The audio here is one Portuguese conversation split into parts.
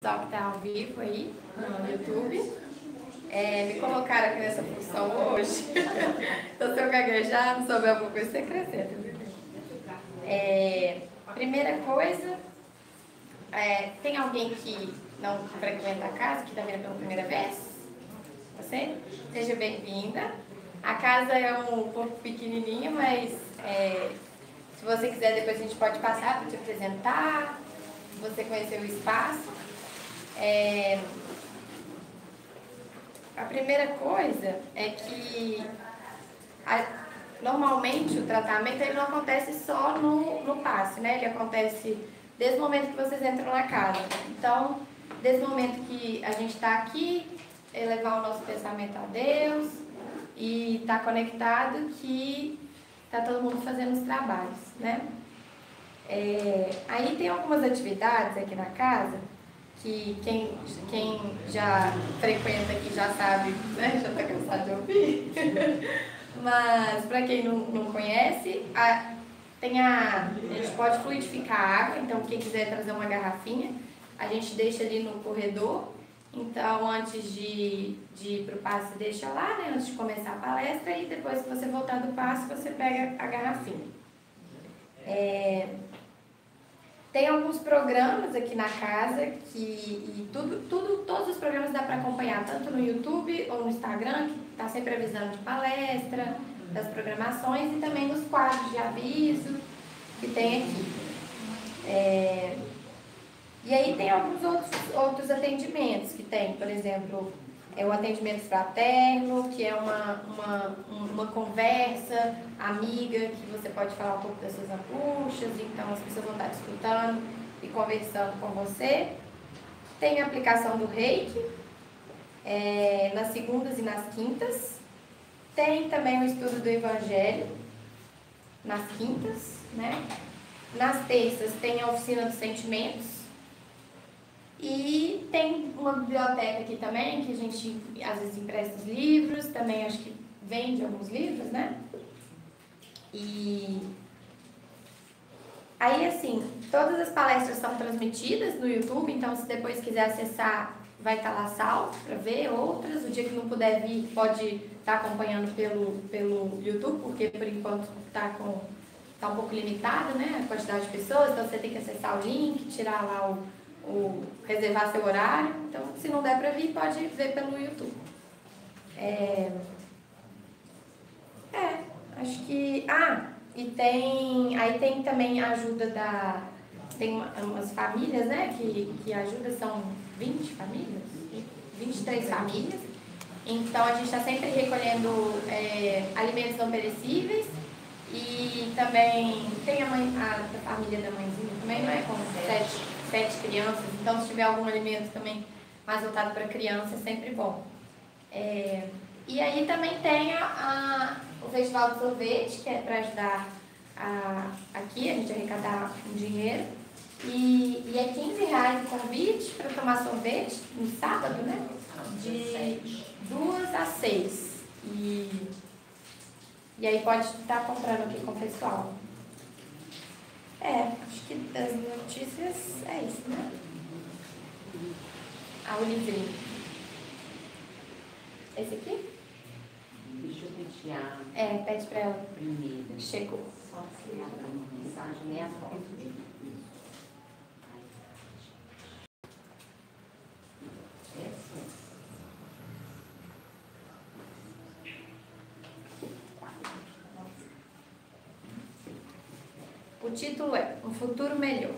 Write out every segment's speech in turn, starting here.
pessoal que está ao vivo aí no YouTube. Me colocaram aqui nessa função hoje. Então, se eu gaguejar, não souber alguma coisa, você acrescenta. Primeira coisa, tem alguém que não frequenta a casa, que está vindo pela primeira vez? Você? Seja bem-vinda. A casa é um pouco pequenininha, mas se você quiser, depois a gente pode passar para te apresentar, você conhecer o espaço. A primeira coisa é que normalmente o tratamento ele não acontece só no passe, né? Ele acontece desde o momento que vocês entram na casa. Então, desde o momento que a gente está aqui, elevar o nosso pensamento a Deus e estar conectado que está todo mundo fazendo os trabalhos, né? Aí tem algumas atividades aqui na casa que quem já frequenta aqui já sabe, né? Já está cansado de ouvir. Mas para quem não conhece, a gente pode fluidificar a água, então quem quiser trazer uma garrafinha, a gente deixa ali no corredor. Então antes de ir para o passe, deixa lá, né? Antes de começar a palestra, e depois que você voltar do passe, você pega a garrafinha. Tem alguns programas aqui na casa todos os programas dá para acompanhar, tanto no YouTube ou no Instagram, que está sempre avisando de palestra, das programações, e também nos quadros de aviso que tem aqui. E aí tem alguns outros atendimentos que tem, por exemplo, o atendimento fraterno, que é uma conversa amiga, que você pode falar um pouco das suas angústias, então as pessoas vão estar escutando e conversando com você. Tem a aplicação do Reiki, nas segundas e nas quintas. Tem também o estudo do Evangelho, nas quintas, né? Nas terças tem a oficina dos sentimentos. E tem uma biblioteca aqui também, que a gente às vezes empresta os livros, também acho que vende alguns livros, né? E aí, assim, todas as palestras são transmitidas no YouTube, então se depois quiser acessar, vai estar lá salvo para ver outras. O dia que não puder vir, pode estar acompanhando pelo YouTube, porque por enquanto está um pouco limitado, né? A quantidade de pessoas, então você tem que acessar o link, tirar lá reservar seu horário. Então, se não der para vir, pode ver pelo YouTube. Acho que... aí tem também a ajuda tem umas famílias, né, que ajudam, são 20 famílias, 23 famílias. Então, a gente está sempre recolhendo alimentos não perecíveis. E também tem a família da mãezinha também, não é? Com 7 crianças, então se tiver algum alimento também mais voltado para criança, é sempre bom. E aí também tem o Festival do Sorvete, que é para ajudar aqui a gente arrecadar um dinheiro. E é R$15 o convite para tomar sorvete no sábado, né? De 2 às 6. E aí pode estar comprando aqui com o pessoal. Acho que das notícias é isso, né? O livrinho. Esse aqui? Deixa eu pedir pede pra ela. Primeira. Chegou. Só se abra uma mensagem, né? A foto de O título é Um Futuro Melhor.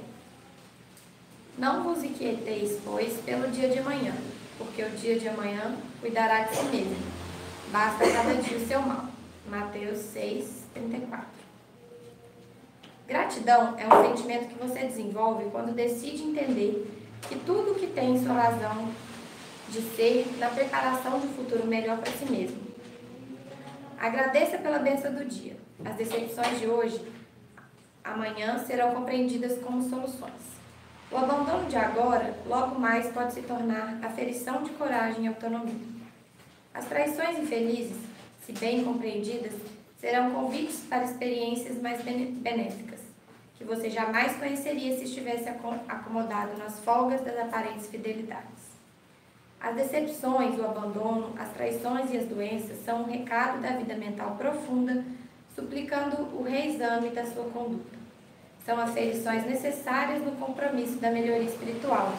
Não vos inquieteis, pois, pelo dia de amanhã, porque o dia de amanhã cuidará de si mesmo. Basta cada dia o seu mal. Mateus 6:34. Gratidão é um sentimento que você desenvolve quando decide entender que tudo o que tem sua razão de ser na preparação de um futuro melhor para si mesmo. Agradeça pela bênção do dia. As decepções de hoje amanhã serão compreendidas como soluções. O abandono de agora, logo mais, pode se tornar aferição de coragem e autonomia. As traições infelizes, se bem compreendidas, serão convites para experiências mais benéficas, que você jamais conheceria se estivesse acomodado nas folgas das aparentes fidelidades. As decepções, o abandono, as traições e as doenças são um recado da vida mental profunda, suplicando o reexame da sua conduta. São as lições necessárias no compromisso da melhoria espiritual,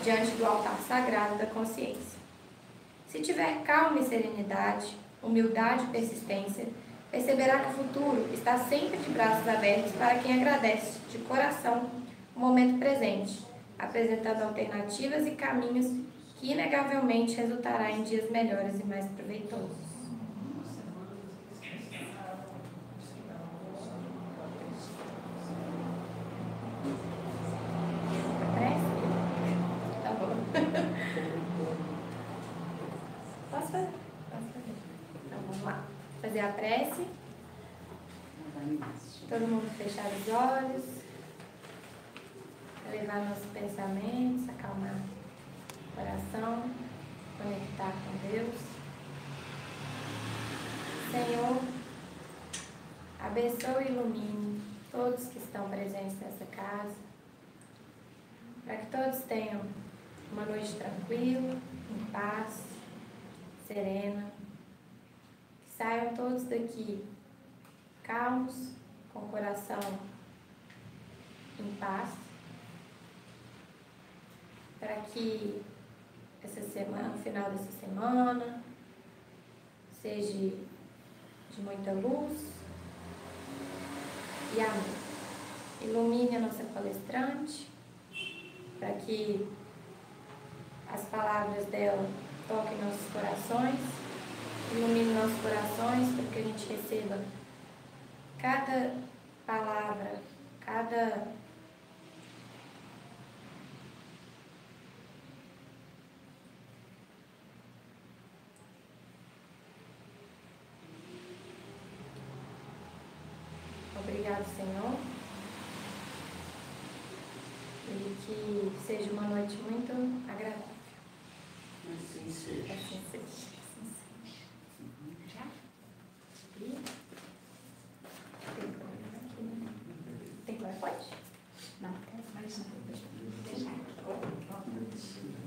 diante do altar sagrado da consciência. Se tiver calma e serenidade, humildade e persistência, perceberá que o futuro está sempre de braços abertos para quem agradece de coração o momento presente, apresentando alternativas e caminhos que inegavelmente resultará em dias melhores e mais proveitosos. Tá bom. Posso fazer? Posso fazer. Então vamos lá. Fazer a prece. Todo mundo fechar os olhos. Elevar nossos pensamentos, acalmar o coração, conectar com Deus. Senhor, abençoe e ilumine todos que estão presentes nessa casa, para que todos tenham uma noite tranquila, em paz, serena, que saiam todos daqui calmos, com o coração em paz, para que essa semana, no final dessa semana, seja de muita luz e amor. Ilumine a nossa palestrante, para que as palavras dela toquem nossos corações, ilumine nossos corações, para que a gente receba cada palavra, cada obrigado, Senhor, e que seja uma noite muito agradável. Assim seja. Assim seja. Já? Tem que pode? Não, mas não.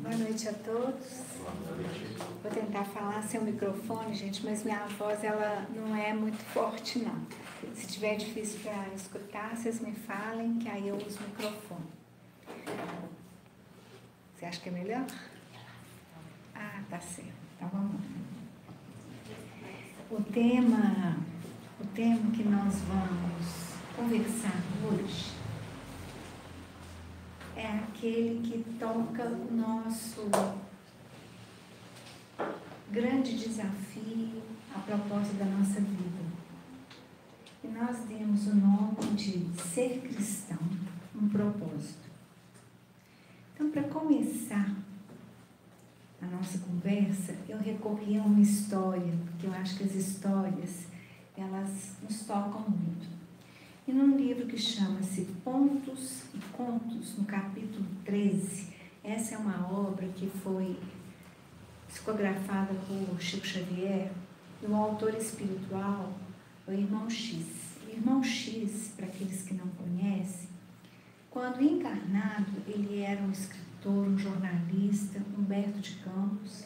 Boa noite a todos. Vou tentar falar sem o microfone, gente, mas minha voz ela não é muito forte, não. Se tiver difícil para escutar, vocês me falem, que aí eu uso o microfone. Você acha que é melhor? Ah, tá certo. Então vamos lá. O tema que nós vamos conversar hoje é aquele que toca o nosso grande desafio, a propósito da nossa vida. E nós demos o nome de ser cristão, um propósito. Então, para começar a nossa conversa, eu recorri a uma história, porque eu acho que as histórias, elas nos tocam muito. E num livro que chama-se Pontos e Contos, no capítulo 13, essa é uma obra que foi psicografada por Chico Xavier, e o autor espiritual é o Irmão X. O Irmão X, para aqueles que não conhecem, quando encarnado, ele era um escritor, um jornalista, Humberto de Campos,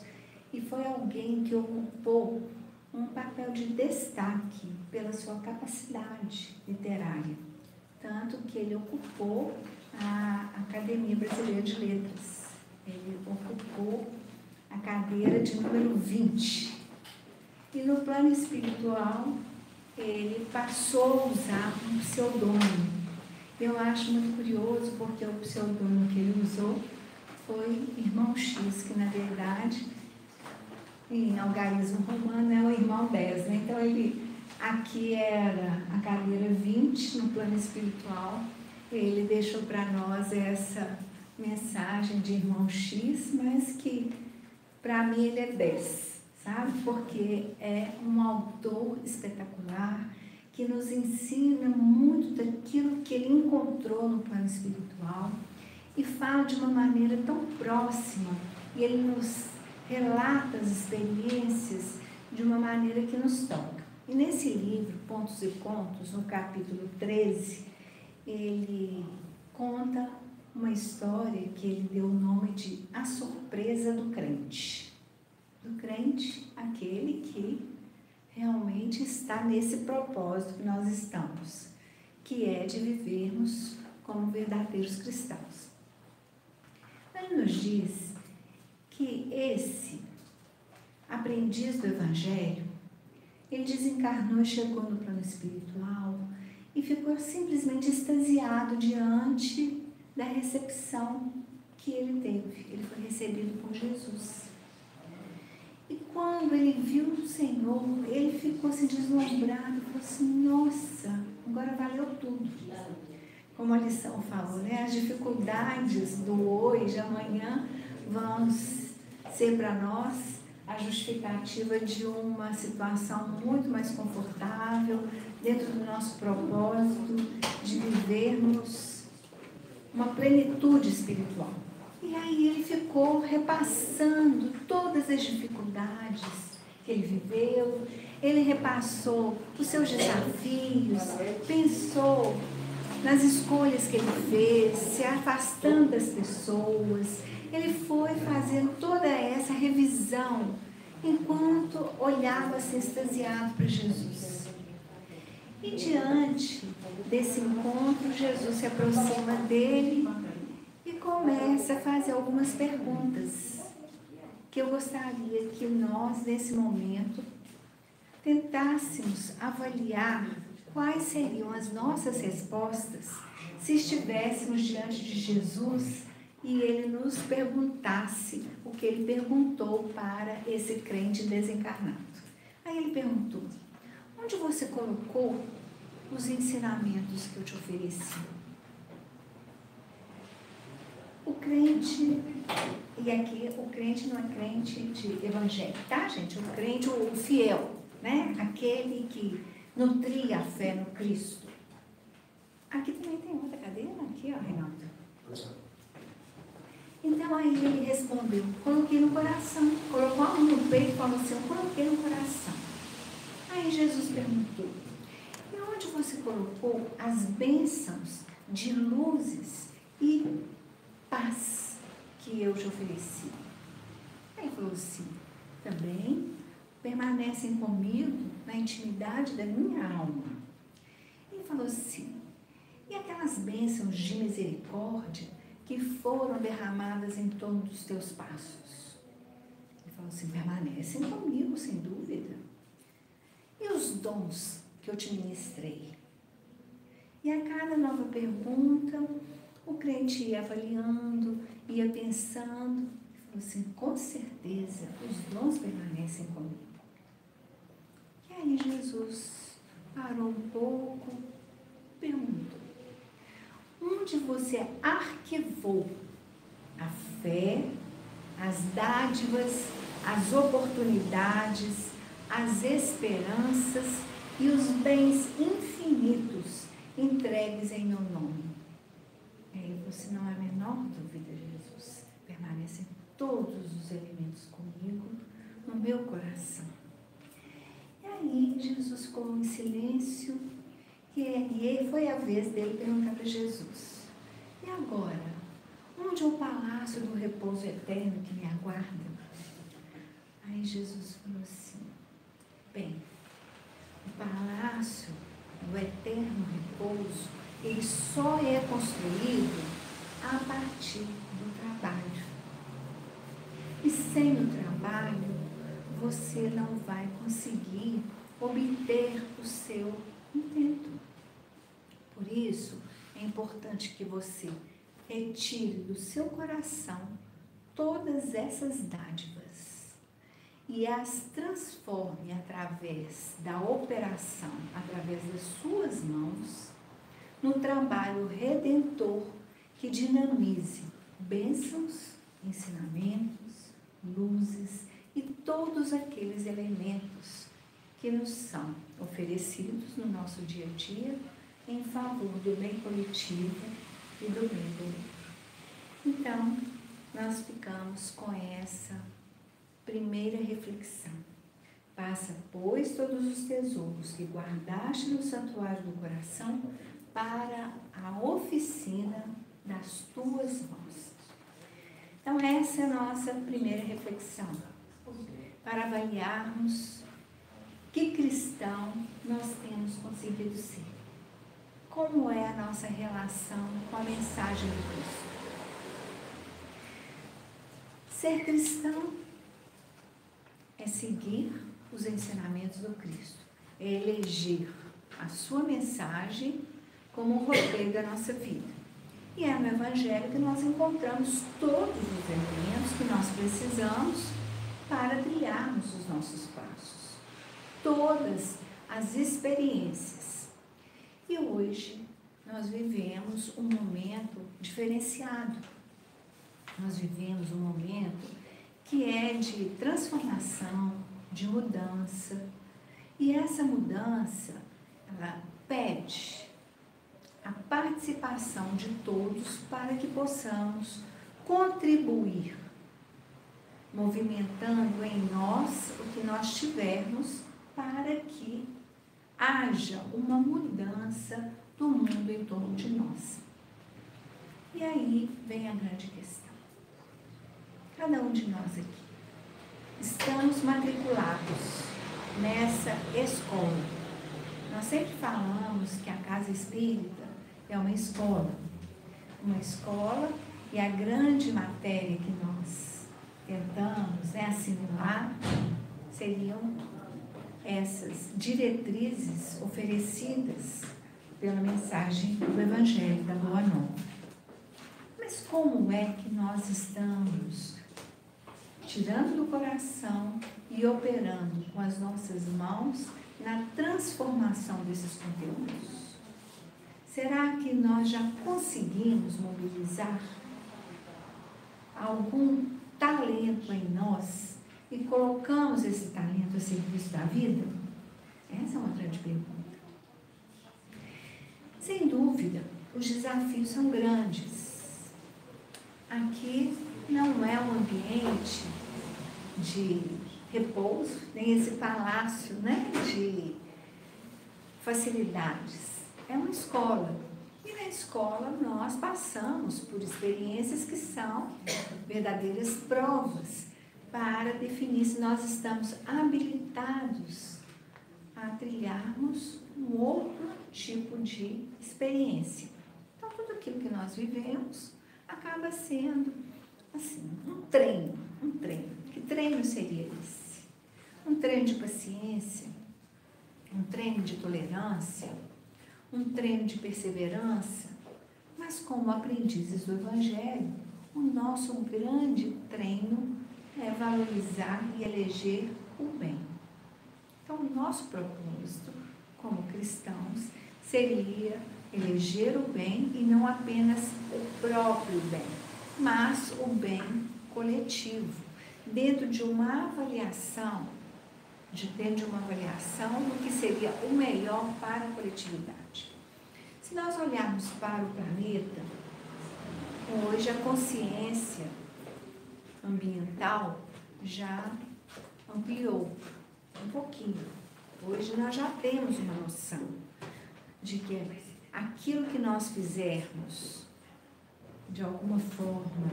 e foi alguém que ocupou um papel de destaque pela sua capacidade literária, tanto que ele ocupou a Academia Brasileira de Letras. Ele ocupou a cadeira de número 20. E no plano espiritual, ele passou a usar um pseudônimo. Eu acho muito curioso, porque o pseudônimo que ele usou foi Irmão X, que na verdade, em algarismo romano, é o Irmão 10. Né? Então, ele aqui era a cadeira 20 no plano espiritual. Ele deixou para nós essa mensagem de Irmão X, mas que para mim ele é 10, sabe? Porque é um autor espetacular que nos ensina muito daquilo que ele encontrou no plano espiritual e fala de uma maneira tão próxima, e ele nos relata as experiências de uma maneira que nos toca. E nesse livro, Pontos e Contos, no capítulo 13, ele conta uma história que ele deu o nome de A Surpresa do Crente. Do crente, aquele que realmente está nesse propósito que nós estamos, que é de vivermos como verdadeiros cristãos. Ele nos diz que esse aprendiz do Evangelho, ele desencarnou e chegou no plano espiritual e ficou simplesmente extasiado diante da recepção que ele teve. Ele foi recebido por Jesus. E quando ele viu o Senhor, ele ficou assim deslumbrado, falou assim, nossa, agora valeu tudo. Como a lição falou, né? As dificuldades do hoje, amanhã, vão ser para nós a justificativa de uma situação muito mais confortável, dentro do nosso propósito de vivermos uma plenitude espiritual. E aí ele ficou repassando todas as dificuldades que ele viveu, ele repassou os seus desafios, pensou nas escolhas que ele fez, se afastando das pessoas. Ele foi fazendo toda essa revisão enquanto olhava-se extasiado para Jesus. E diante desse encontro, Jesus se aproxima dele e começa a fazer algumas perguntas que eu gostaria que nós, nesse momento, tentássemos avaliar quais seriam as nossas respostas se estivéssemos diante de Jesus e ele nos perguntasse o que ele perguntou para esse crente desencarnado. Aí ele perguntou, onde você colocou os ensinamentos que eu te ofereci? O crente, e aqui o crente não é crente de evangelho, tá, gente? O crente, o fiel, né? Aquele que nutria a fé no Cristo. Aqui também tem outra cadeira, aqui, ó, Reinaldo. Então aí ele respondeu, coloquei no coração, colocou a mão no peito e falou assim, eu coloquei no coração. Aí Jesus perguntou, e onde você colocou as bênçãos de luzes e paz que eu te ofereci? Aí ele falou assim, também permanecem comigo na intimidade da minha alma. Ele falou assim, e aquelas bênçãos de misericórdia que foram derramadas em torno dos teus passos? Ele falou assim, permanecem comigo, sem dúvida. E os dons que eu te ministrei? E a cada nova pergunta, o crente ia avaliando, ia pensando, e falou assim, com certeza, os dons permanecem comigo. E aí Jesus parou um pouco, perguntou, onde você arquivou a fé, as dádivas, as oportunidades, as esperanças e os bens infinitos entregues em meu nome? Aí você não há a menor dúvida, Jesus, permanecem todos os elementos comigo, no meu coração. E aí Jesus ficou em silêncio. E foi a vez dele perguntar para Jesus, e agora, onde é o palácio do repouso eterno que me aguarda? Aí Jesus falou assim, bem, o palácio do eterno repouso, ele só é construído a partir do trabalho. E sem o trabalho, você não vai conseguir obter o seu intento. Por isso, é importante que você retire do seu coração todas essas dádivas e as transforme através da operação, através das suas mãos, no trabalho redentor que dinamize bênçãos, ensinamentos, luzes e todos aqueles elementos que nos são oferecidos no nosso dia a dia em favor do bem coletivo e do bem do outro. Então, nós ficamos com essa primeira reflexão. Passa, pois, todos os tesouros que guardaste no santuário do coração para a oficina das tuas mãos. Então, essa é a nossa primeira reflexão, para avaliarmos que cristão nós temos conseguido ser. Como é a nossa relação com a mensagem de Cristo? Ser cristão é seguir os ensinamentos do Cristo, é eleger a sua mensagem como um roteiro da nossa vida. E é no Evangelho que nós encontramos todos os elementos que nós precisamos para trilharmos os nossos passos, todas as experiências. E hoje nós vivemos um momento diferenciado. Nós vivemos um momento que é de transformação, de mudança. E essa mudança, ela pede a participação de todos para que possamos contribuir, movimentando em nós o que nós tivermos para que haja uma mudança do mundo em torno de nós. E aí vem a grande questão. Cada um de nós aqui estamos matriculados nessa escola. Nós sempre falamos que a casa espírita é uma escola, e a grande matéria que nós tentamos assimilar seriam essas diretrizes oferecidas pela mensagem do Evangelho da Boa Nova. Mas como é que nós estamos tirando do coração e operando com as nossas mãos na transformação desses conteúdos? Será que nós já conseguimos mobilizar algum talento em nós e colocamos esse talento a serviço da vida? Essa é uma grande pergunta. Sem dúvida, os desafios são grandes. Aqui não é um ambiente de repouso, nem esse palácio, de facilidades. É uma escola. E na escola nós passamos por experiências que são verdadeiras provas para definir se nós estamos habilitados a trilharmos um outro tipo de experiência. Então, tudo aquilo que nós vivemos acaba sendo assim, um treino. Que treino seria esse? Um treino de paciência, um treino de tolerância, um treino de perseverança, mas como aprendizes do Evangelho, o nosso grande treino é valorizar e eleger o bem. Então, o nosso propósito como cristãos seria eleger o bem e não apenas o próprio bem, mas o bem coletivo, dentro de uma avaliação do que seria o melhor para a coletividade. Se nós olharmos para o planeta, hoje a consciência ambiental já ampliou um pouquinho. Hoje nós já temos uma noção de que aquilo que nós fizermos de alguma forma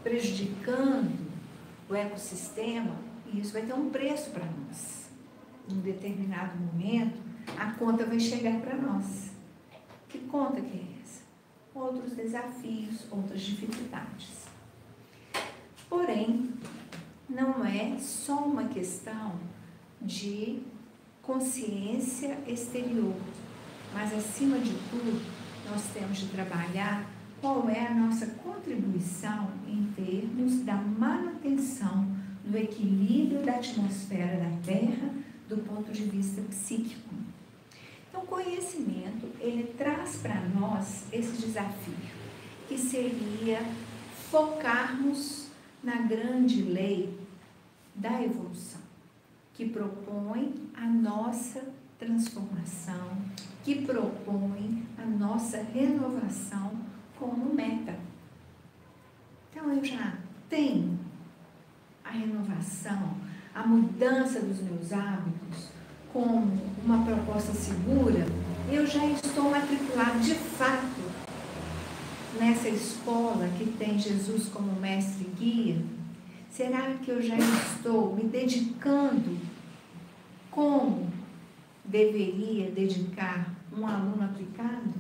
prejudicando o ecossistema, isso vai ter um preço para nós. Em um determinado momento, a conta vai chegar para nós. Que conta que é essa? Outros desafios, outras dificuldades. Porém, não é só uma questão de consciência exterior, mas, acima de tudo, nós temos de trabalhar qual é a nossa contribuição em termos da manutenção do equilíbrio da atmosfera da Terra do ponto de vista psíquico. Então, o conhecimento, ele traz para nós esse desafio, que seria focarmos na grande lei da evolução, que propõe a nossa transformação, que propõe a nossa renovação como meta. Então, eu já tenho a renovação, a mudança dos meus hábitos como uma proposta segura Eu já estou matriculado de fato nessa escola que tem Jesus como mestre e guia? Será que eu já estou me dedicando como deveria dedicar um aluno aplicado?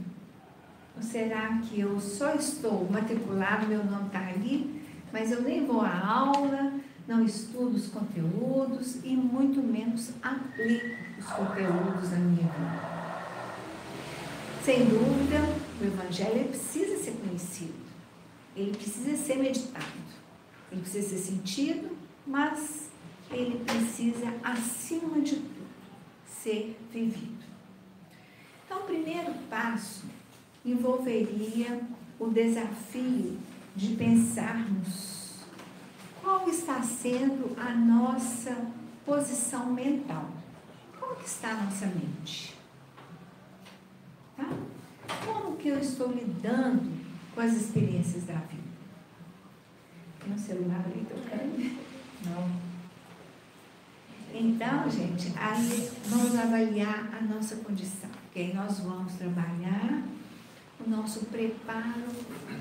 Ou será que eu só estou matriculado, meu nome está ali, mas eu nem vou à aula, não estudo os conteúdos e muito menos aplico os conteúdos na minha vida? Sem dúvida, o Evangelho precisa ser conhecido, ele precisa ser meditado, ele precisa ser sentido, mas ele precisa, acima de tudo, ser vivido. Então, o primeiro passo envolveria o desafio de pensarmos qual está sendo a nossa posição mental. Como que está a nossa mente? Tá? Como que eu estou lidando com as experiências da vida? Tem um celular ali tocando? Não. Então, gente, aí vamos avaliar a nossa condição. Porque aí nós vamos trabalhar o nosso preparo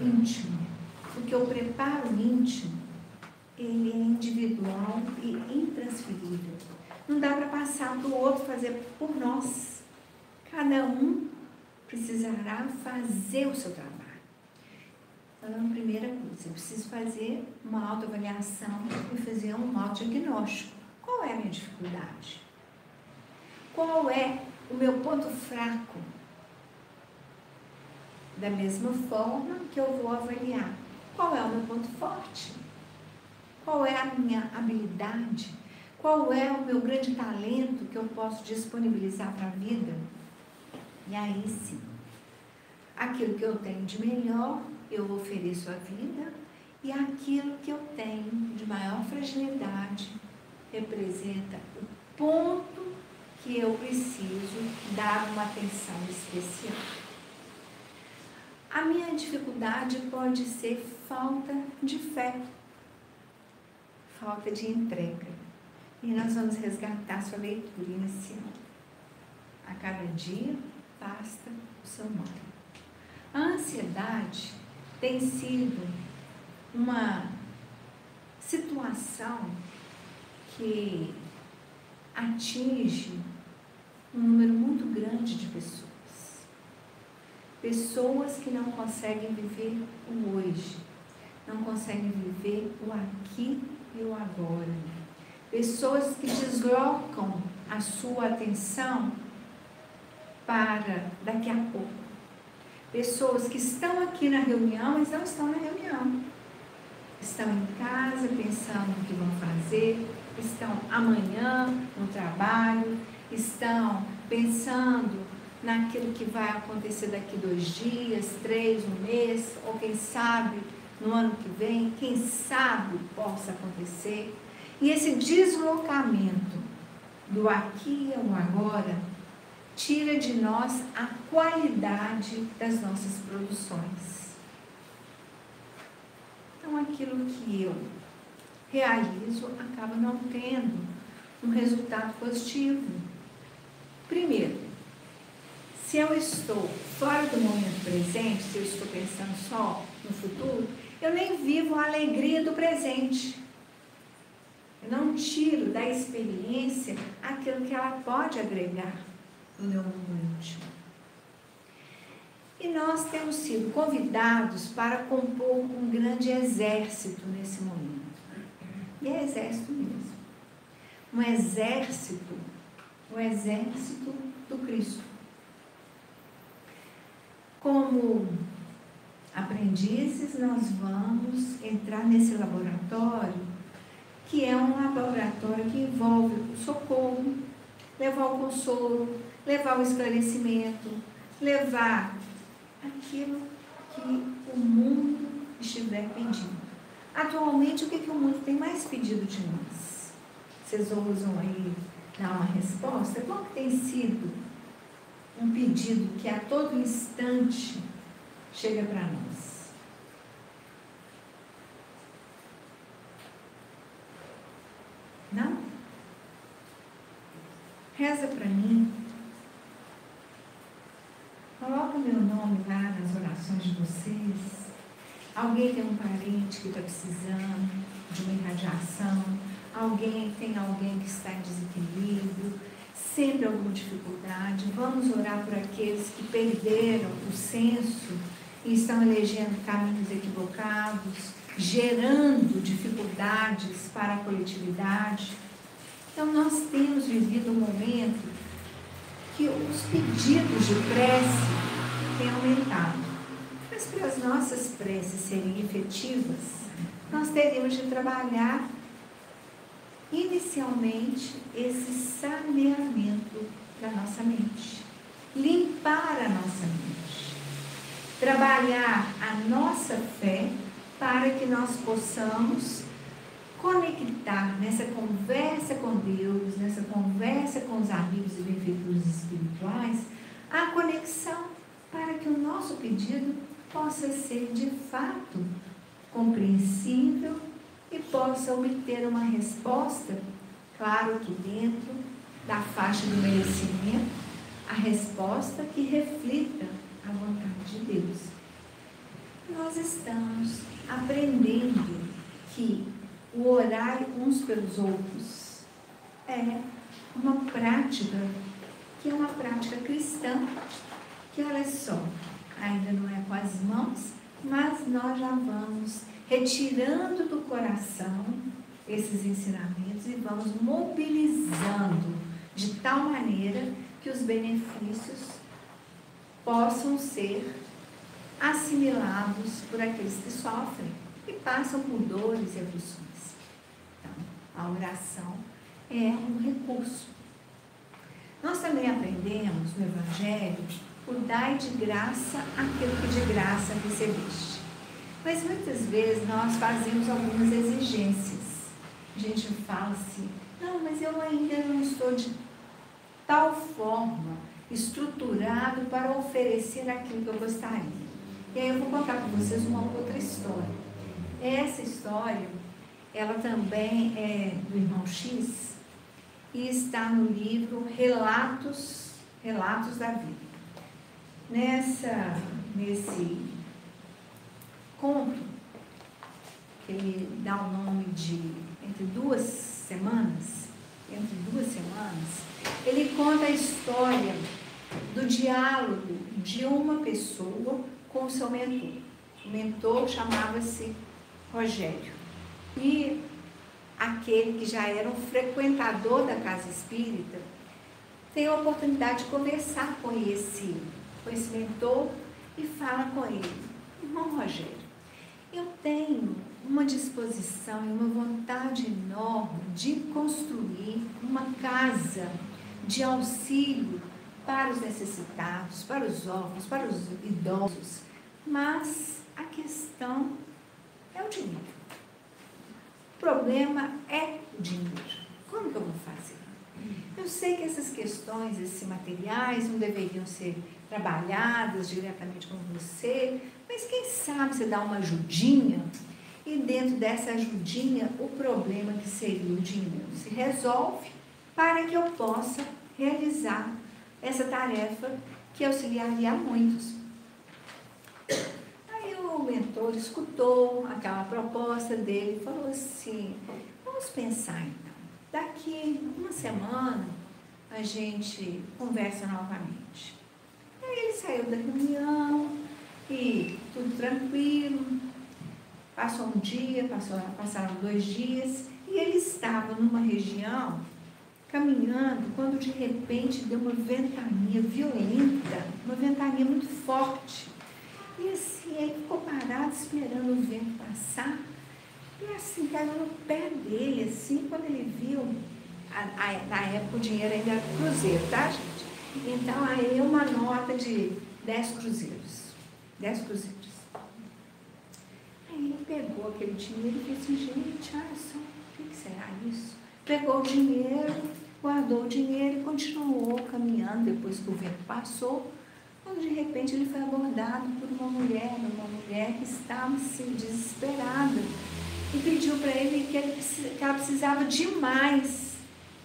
íntimo. Porque o preparo íntimo, ele é individual e intransferível. Não dá para passar para o outro fazer por nós. Cada um precisará fazer o seu trabalho. Então, a primeira coisa, eu preciso fazer uma autoavaliação e fazer um autodiagnóstico. Qual é a minha dificuldade? Qual é o meu ponto fraco? Da mesma forma que eu vou avaliar qual é o meu ponto forte, qual é a minha habilidade, qual é o meu grande talento que eu posso disponibilizar para a vida. E aí sim, aquilo que eu tenho de melhor, eu ofereço à vida, e aquilo que eu tenho de maior fragilidade representa o ponto que eu preciso dar uma atenção especial. A minha dificuldade pode ser falta de fé, falta de entrega. E nós vamos resgatar sua leitura inicial. A cada dia basta o seu nome. A ansiedade tem sido uma situação que atinge um número muito grande de pessoas. Pessoas que não conseguem viver o hoje, não conseguem viver o aqui e o agora. Pessoas que deslocam a sua atenção para daqui a pouco. Pessoas que estão aqui na reunião, mas não estão na reunião. Estão em casa pensando no que vão fazer, estão amanhã no trabalho, estão pensando naquilo que vai acontecer daqui 2 dias, 3, 1 mês, ou quem sabe no ano que vem, quem sabe possa acontecer. E esse deslocamento do aqui ao agora tira de nós a qualidade das nossas produções. Então, aquilo que eu realizo acaba não tendo um resultado positivo. Primeiro, se eu estou fora do momento presente, se eu estou pensando só no futuro, eu nem vivo a alegria do presente. Eu não tiro da experiência aquilo que ela pode agregar no meu mundo íntimo. E nós temos sido convidados para compor um grande exército nesse momento. E é exército mesmo. Um exército do Cristo. Como aprendizes, nós vamos entrar nesse laboratório, que é um laboratório que envolve o socorro, levar o consolo, levar o esclarecimento, levar aquilo que o mundo estiver pedindo. Atualmente, o que o mundo tem mais pedido de nós? Vocês ousam aí dar uma resposta? Qual que tem sido um pedido que a todo instante chega para nós? Não? Reza para mim. orações de vocês. Alguém tem um parente que está precisando de uma irradiação, alguém tem alguém que está em desequilíbrio, sempre alguma dificuldade. Vamos orar por aqueles que perderam o senso e estão elegendo caminhos equivocados, gerando dificuldades para a coletividade. Então, nós temos vivido um momento que os pedidos de prece têm aumentado. Mas para as nossas preces serem efetivas, nós teríamos de trabalhar inicialmente esse saneamento da nossa mente, limpar a nossa mente, trabalhar a nossa fé para que nós possamos conectar nessa conversa com Deus, nessa conversa com os amigos e benfeitores espirituais, a conexão para que o nosso pedido possa ser de fato compreensível e possa obter uma resposta, claro que dentro da faixa do merecimento, a resposta que reflita a vontade de Deus. Nós estamos aprendendo que o orar uns pelos outros é uma prática que é uma prática cristã, que olha só, ainda não é com as mãos, mas nós já vamos retirando do coração esses ensinamentos e vamos mobilizando de tal maneira que os benefícios possam ser assimilados por aqueles que sofrem e passam por dores e aflições. Então, a oração é um recurso. Nós também aprendemos no Evangelho o dai de graça aquilo que de graça recebeste. Mas muitas vezes nós fazemos algumas exigências. A gente fala assim, não, mas eu ainda não estou de tal forma estruturado para oferecer aquilo que eu gostaria. E aí eu vou contar para vocês uma outra história. Essa história, ela também é do irmão X e está no livro Relatos da Vida. Nesse conto, que ele dá o nome de Entre duas semanas, ele conta a história do diálogo de uma pessoa com o seu mentor. O mentor chamava-se Rogério. E aquele que já era um frequentador da casa espírita tem a oportunidade de conversar com esse mentor e fala com ele: irmão Rogério, eu tenho uma disposição e uma vontade enorme de construir uma casa de auxílio para os necessitados, para os órfãos, para os idosos, mas a questão é o dinheiro. O problema é o dinheiro. Como que eu vou fazer? Eu sei que essas questões, esses materiais, não deveriam ser trabalhadas diretamente com você, mas quem sabe você dá uma ajudinha e dentro dessa ajudinha o problema que seria o dinheiro se resolve para que eu possa realizar essa tarefa que auxiliaria a muitos. Aí o mentor escutou aquela proposta dele e falou assim: vamos pensar então, daqui uma semana a gente conversa novamente. Aí ele saiu da reunião e tudo tranquilo, passou um dia, passaram 2 dias e ele estava numa região caminhando, quando de repente deu uma ventania violenta, uma ventania muito forte. E assim, ele ficou parado esperando o vento passar. E assim, caiu no pé dele, assim, quando ele viu, na época o dinheiro ainda era cruzeiro, tá, gente? Então, aí uma nota de 10 cruzeiros. 10 cruzeiros. Aí ele pegou aquele dinheiro e disse assim: gente, olha só, o que será isso? Pegou o dinheiro, guardou o dinheiro e continuou caminhando depois que o vento passou, quando de repente ele foi abordado por uma mulher que estava assim, desesperada, e pediu para ele que ela precisava demais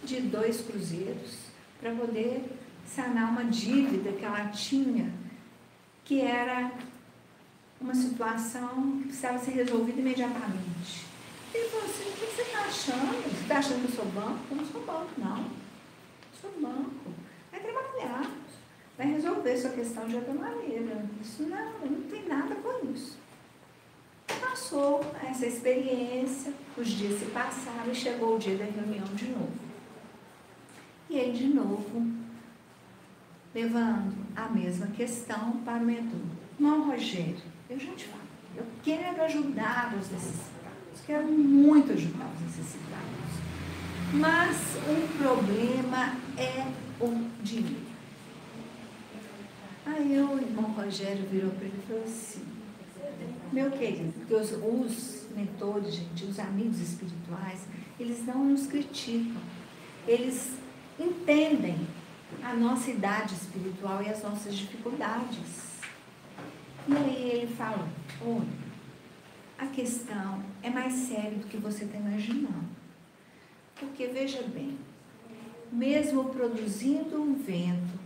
de 2 cruzeiros para poder sanar uma dívida que ela tinha, que era uma situação que precisava ser resolvida imediatamente. Ele falou assim, o que você está achando? Você está achando que eu sou banco? Eu não sou banco, não. Eu sou banco. Vai trabalhar, vai resolver sua questão de outra maneira. Isso não tem nada com isso. Passou essa experiência, os dias se passaram e chegou o dia da reunião de novo. E ele de novo, levando a mesma questão para o mentor. Irmão Rogério, eu já te falo, eu quero ajudar os necessitados, quero muito ajudar os necessitados, mas o problema é o dinheiro. Aí o irmão Rogério virou para ele e falou assim, meu querido, porque os mentores, gente, os amigos espirituais, eles não nos criticam, eles entendem a nossa idade espiritual e as nossas dificuldades. E aí ele falou, olha, a questão é mais séria do que você está imaginando. Porque, veja bem, mesmo produzindo um vento,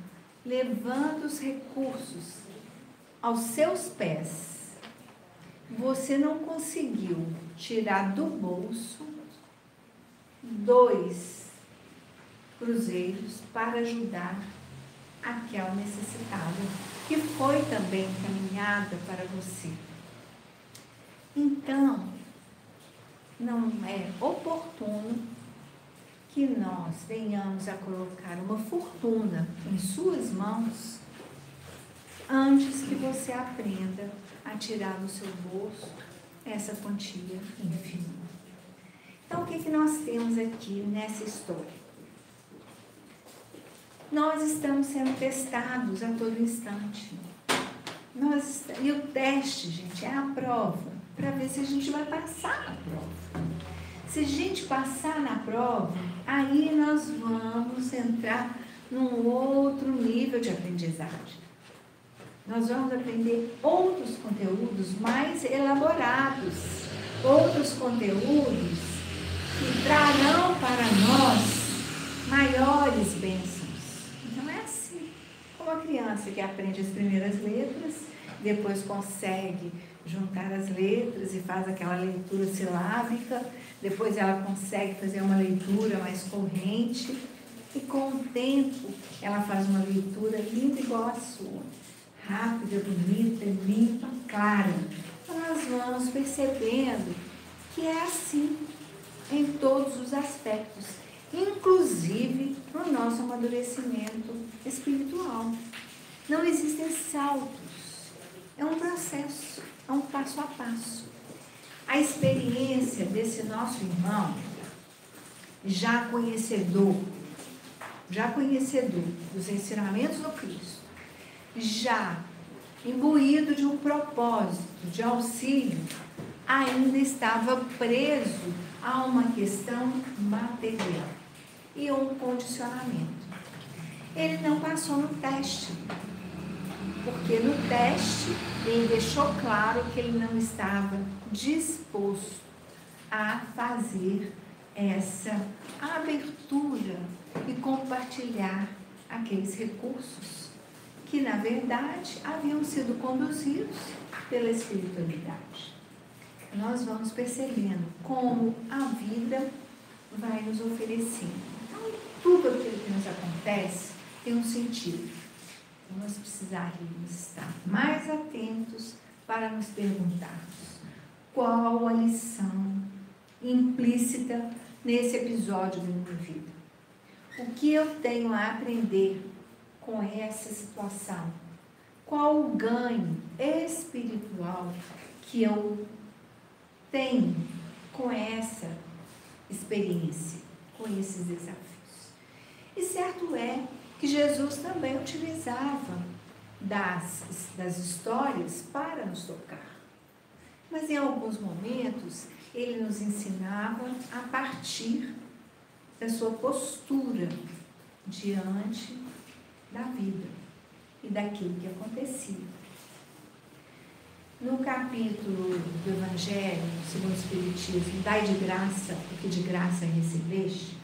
levando os recursos aos seus pés, você não conseguiu tirar do bolso 2 cruzeiros para ajudar aquela necessitada, que foi também encaminhada para você. Então, não é oportuno que nós venhamos a colocar uma fortuna em suas mãos antes que você aprenda a tirar do seu bolso essa quantia ínfima. Então, o que nós temos aqui nessa história? Nós estamos sendo testados a todo instante. E o teste, gente, é a prova, para ver se a gente vai passar na prova. Se a gente passar na prova, aí nós vamos entrar num outro nível de aprendizagem. Nós vamos aprender outros conteúdos mais elaborados, outros conteúdos que trarão para nós maiores bênçãos. Então é assim, como a criança que aprende as primeiras letras, depois consegue juntar as letras e faz aquela leitura silábica, depois ela consegue fazer uma leitura mais corrente e com o tempo ela faz uma leitura linda igual a sua, rápida, bonita, limpa, clara. Então nós vamos percebendo que é assim em todos os aspectos, inclusive no nosso amadurecimento espiritual. Não existem saltos, é um processo, é um passo a passo. A experiência desse nosso irmão, já conhecedor dos ensinamentos do Cristo, já imbuído de um propósito de auxílio, ainda estava preso a uma questão material e um condicionamento. Ele não passou no teste, porque no teste ele deixou claro que ele não estava disposto a fazer essa abertura e compartilhar aqueles recursos que, na verdade, haviam sido conduzidos pela espiritualidade. Nós vamos percebendo como a vida vai nos oferecendo. Então, tudo aquilo que nos acontece tem um sentido. Então, nós precisaríamos estar mais atentos para nos perguntarmos qual a lição implícita nesse episódio da minha vida. O que eu tenho a aprender com essa situação? Qual o ganho espiritual que eu tenho com essa experiência, com esses desafios? E certo é que Jesus também utilizava das histórias para nos tocar. Mas em alguns momentos ele nos ensinava a partir da sua postura diante da vida e daquilo que acontecia. No capítulo do Evangelho, segundo o Espiritismo, dai de graça o que de graça recebeste,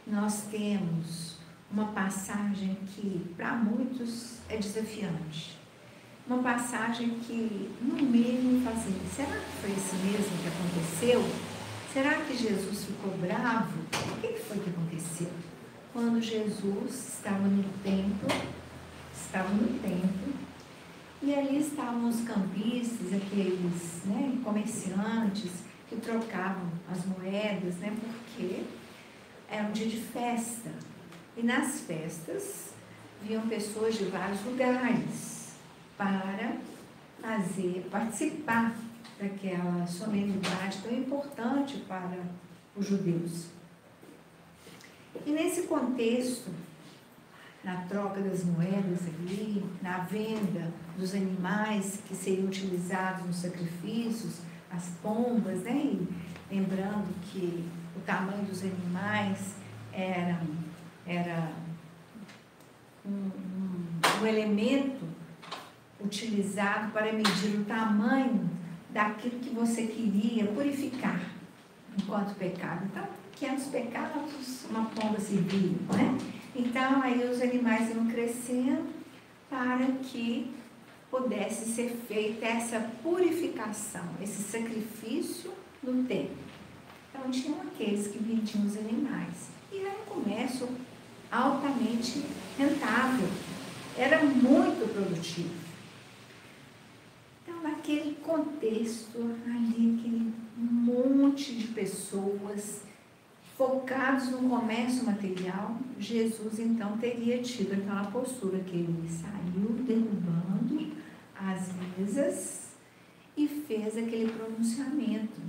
nós temos uma passagem que para muitos é desafiante. uma passagem que, no mínimo, fala assim, será que foi isso mesmo que aconteceu? Será que Jesus ficou bravo? O que foi que aconteceu? Quando Jesus estava no templo, e ali estavam os campistas, aqueles, né, comerciantes que trocavam as moedas, né, porque era um dia de festa. E nas festas vinham pessoas de vários lugares para participar daquela solenidade tão importante para os judeus. E nesse contexto, na troca das moedas ali, na venda dos animais que seriam utilizados nos sacrifícios, as pombas, né? E lembrando que o tamanho dos animais era um elemento utilizado para medir o tamanho daquilo que você queria purificar enquanto pecado. Então, pequenos pecados, uma pomba servia, né? Então, aí os animais iam crescendo para que pudesse ser feita essa purificação, esse sacrifício no templo. Então, tinham aqueles que vendiam os animais. E era um comércio altamente rentável, era muito produtivo. Então, naquele contexto, ali, aquele monte de pessoas focados no comércio material, Jesus, então, teria tido aquela postura que ele saiu derrubando as mesas e fez aquele pronunciamento,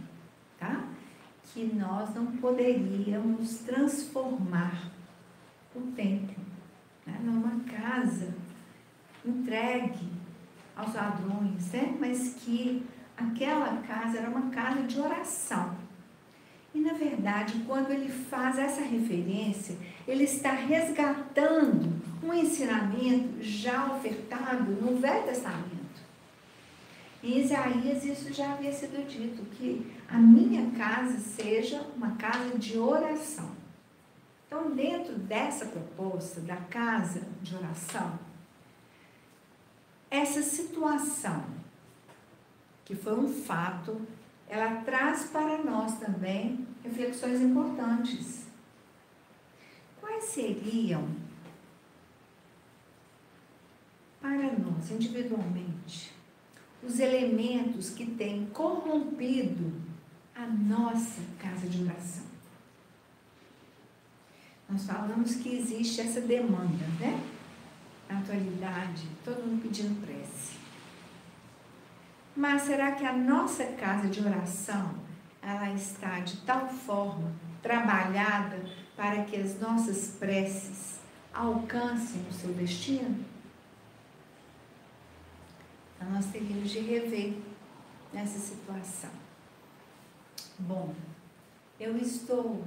tá? Que nós não poderíamos transformar o templo, né, numa casa entregue aos ladrões, né? Mas que aquela casa era uma casa de oração. E, na verdade, quando ele faz essa referência, ele está resgatando um ensinamento já ofertado no Velho Testamento. Em Isaías, isso já havia sido dito, que a minha casa seja uma casa de oração. Então, dentro dessa proposta da casa de oração, essa situação, que foi um fato, ela traz para nós também reflexões importantes. Quais seriam, para nós, individualmente, os elementos que têm corrompido a nossa casa de oração? Nós falamos que existe essa demanda, né? Na atualidade, todo mundo pedindo prece. Mas será que a nossa casa de oração, ela está de tal forma trabalhada para que as nossas preces alcancem o seu destino? Então, nós teríamos de rever nessa situação. Bom, eu estou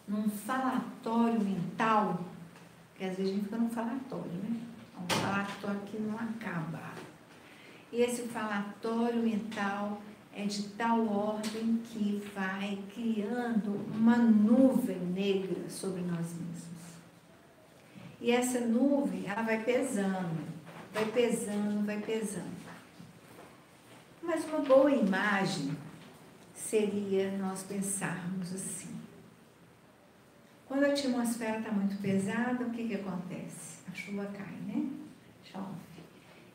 num falatório mental, porque às vezes a gente fica num falatório, né? Um falatório que não acaba. E esse falatório mental é de tal ordem que vai criando uma nuvem negra sobre nós mesmos. E essa nuvem, ela vai pesando, vai pesando, vai pesando. Mas uma boa imagem seria nós pensarmos assim. Quando a atmosfera está muito pesada, o que acontece? A chuva cai, né? Chove.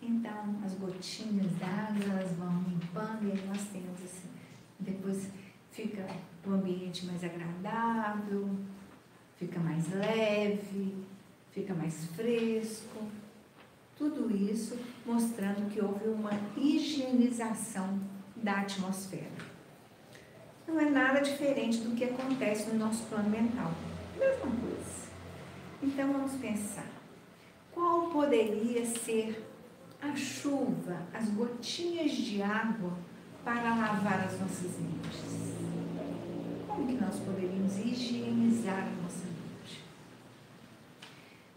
Então, as gotinhas d'água, elas vão limpando e aí nós temos assim, depois fica o ambiente mais agradável, fica mais leve, fica mais fresco. Tudo isso mostrando que houve uma higienização da atmosfera. Não é nada diferente do que acontece no nosso plano mental. Mesma coisa. Então, vamos pensar. Qual poderia ser a chuva, as gotinhas de água para lavar as nossas mentes? Como que nós poderíamos higienizar a nossa mente?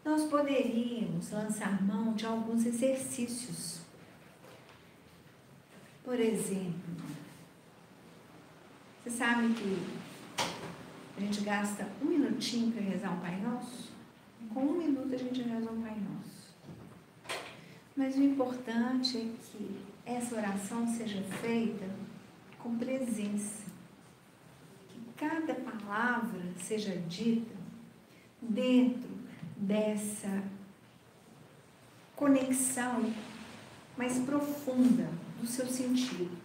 Nós poderíamos lançar mão de alguns exercícios. Por exemplo, você sabe que a gente gasta 1 minutinho para rezar um Pai Nosso? Com 1 minuto a gente reza um Pai Nosso. Mas o importante é que essa oração seja feita com presença. Que cada palavra seja dita dentro dessa conexão mais profunda do seu sentido.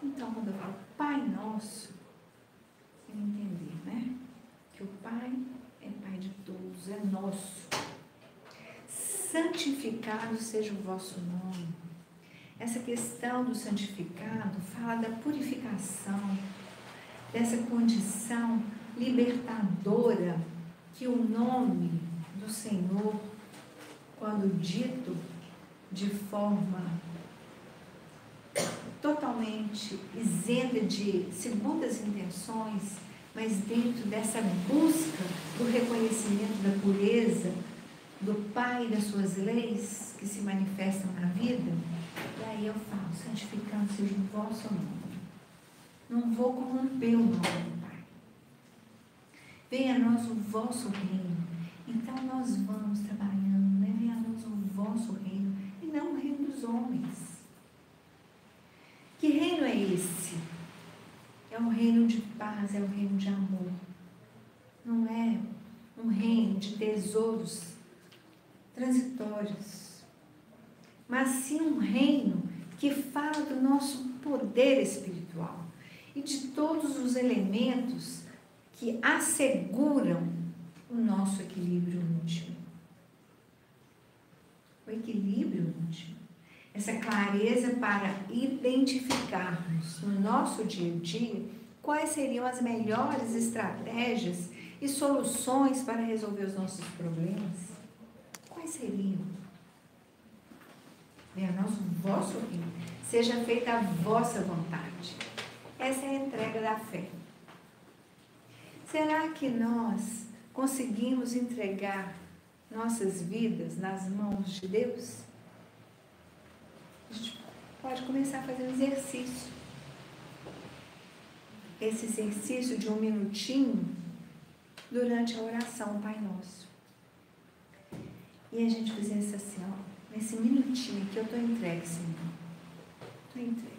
Então, quando eu falo Pai Nosso, eu entender, né? Que o Pai é Pai de todos, é nosso. Santificado seja o vosso nome. Essa questão do santificado fala da purificação, dessa condição libertadora que o nome do Senhor, quando dito de forma totalmente isenta de segundas intenções, mas dentro dessa busca do reconhecimento da pureza do Pai e das suas leis que se manifestam na vida, e aí eu falo, santificado seja o vosso nome. Não vou corromper o nome do Pai. Venha a nós o vosso reino. Então nós vamos trabalhando, né? Venha a nós o vosso reino, e não o reino dos homens. Que reino é esse? É um reino de paz, é um reino de amor. Não é um reino de tesouros transitórios, mas sim um reino que fala do nosso poder espiritual e de todos os elementos que asseguram o nosso equilíbrio íntimo. O equilíbrio íntimo. Essa clareza para identificarmos no nosso dia a dia quais seriam as melhores estratégias e soluções para resolver os nossos problemas. Quais seriam? Venha a nós o vosso reino, seja feita a vossa vontade. Essa é a entrega da fé. Será que nós conseguimos entregar nossas vidas nas mãos de Deus? A gente pode começar a fazer um exercício. Esse exercício de 1 minutinho durante a oração Pai Nosso. E a gente fizesse assim, ó, nesse minutinho que eu estou entregue, Senhor. Estou entregue.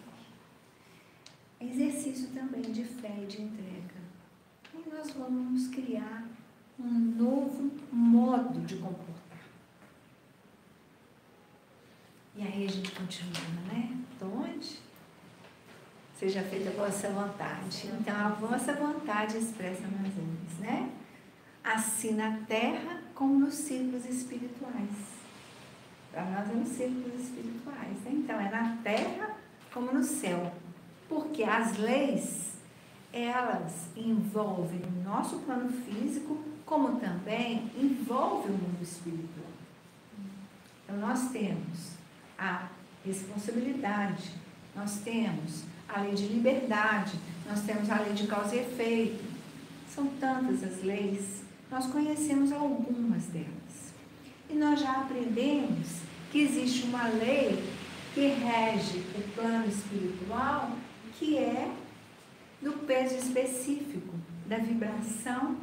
É exercício também de fé e de entrega. E nós vamos criar um novo modo de comportar. E aí a gente continua, né? Então, onde? Seja feita a vossa vontade. Então, a vossa vontade expressa nas nuvens, né? Assim na terra como nos círculos espirituais. Para nós é nos círculos espirituais, né? Então, é na terra como no céu. Porque as leis, elas envolvem o nosso plano físico, como também envolve o mundo espiritual. Então, nós temos a responsabilidade, nós temos a lei de liberdade, nós temos a lei de causa e efeito. São tantas as leis, nós conhecemos algumas delas. E nós já aprendemos que existe uma lei que rege o plano espiritual, que é do peso específico, da vibração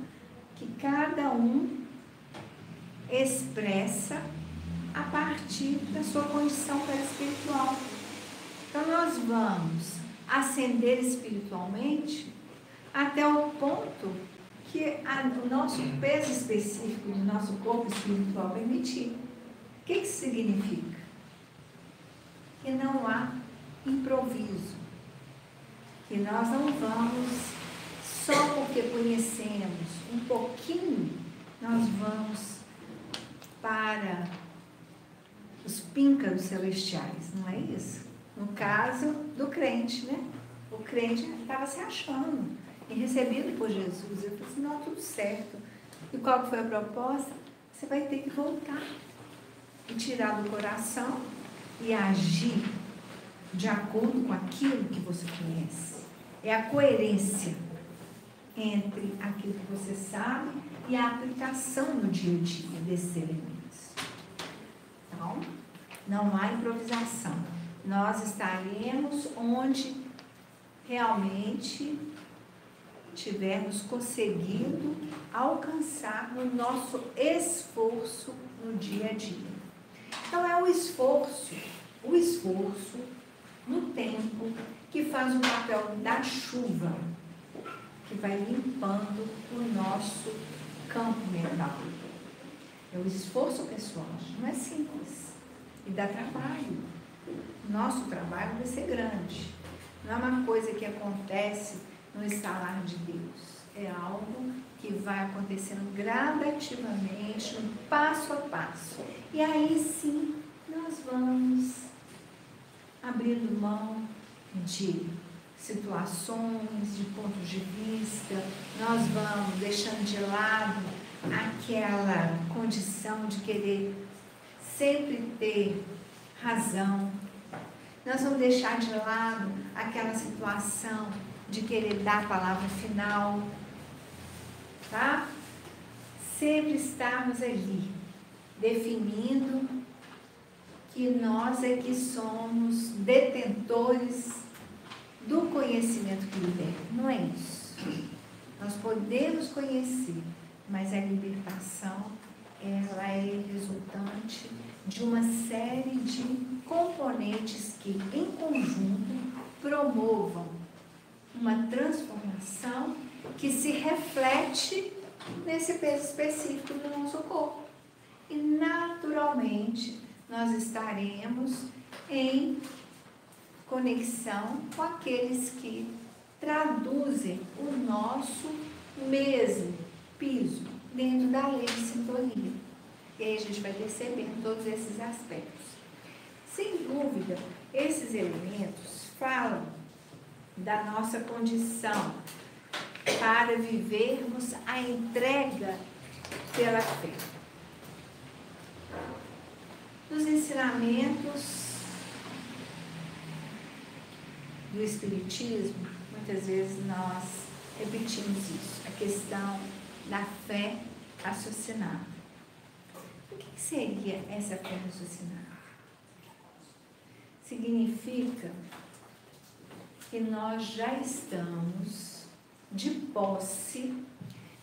que cada um expressa a partir da sua condição perispiritual. Então, nós vamos ascender espiritualmente até o ponto que o nosso peso específico do nosso corpo espiritual permitir. O que isso significa? Que não há improviso. Que nós não vamos, só porque conhecemos um pouquinho, nós vamos para os píncaros celestiais, não é isso? No caso do crente, né? O crente estava se achando e recebido por Jesus. Eu falei assim, não, tudo certo. E qual foi a proposta? Você vai ter que voltar e tirar do coração e agir de acordo com aquilo que você conhece. É a coerência entre aquilo que você sabe e a aplicação no dia a dia desses elementos. Então, não há improvisação. Nós estaremos onde realmente tivermos conseguido alcançar no nosso esforço no dia a dia. Então é o esforço no tempo que faz o papel da chuva, que vai limpando o nosso campo mental. É o esforço pessoal, não é simples. E dá trabalho. Nosso trabalho vai ser grande. Não é uma coisa que acontece no estalar de Deus. É algo que vai acontecendo gradativamente, um passo a passo. E aí sim, nós vamos abrindo mão de situações, de pontos de vista, nós vamos deixando de lado aquela condição de querer sempre ter razão. Nós vamos deixar de lado aquela situação de querer dar a palavra final, tá? Sempre estarmos ali, definindo que nós é que somos detentores do conhecimento que liberta. Não é isso. Nós podemos conhecer, mas a libertação, ela é resultante de uma série de componentes que, em conjunto, promovam uma transformação que se reflete nesse peso específico do nosso corpo. E, naturalmente, nós estaremos em conexão com aqueles que traduzem o nosso mesmo piso dentro da lei de sintonia. E aí a gente vai percebendo todos esses aspectos. Sem dúvida, esses elementos falam da nossa condição para vivermos a entrega pela fé. Nos ensinamentos do Espiritismo, muitas vezes nós repetimos isso, a questão da fé raciocinada. O que seria essa fé raciocinada? Significa que nós já estamos de posse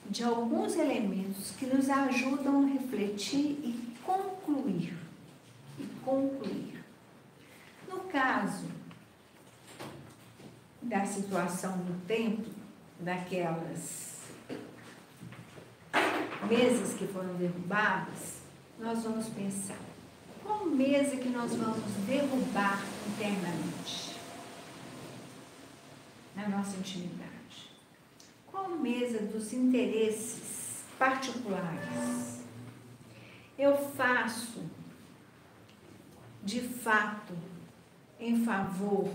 de alguns elementos que nos ajudam a refletir e concluir. No caso da situação do templo, daquelas mesas que foram derrubadas, nós vamos pensar, qual mesa que nós vamos derrubar internamente? Na nossa intimidade. Qual mesa dos interesses particulares? Eu faço, de fato, em favor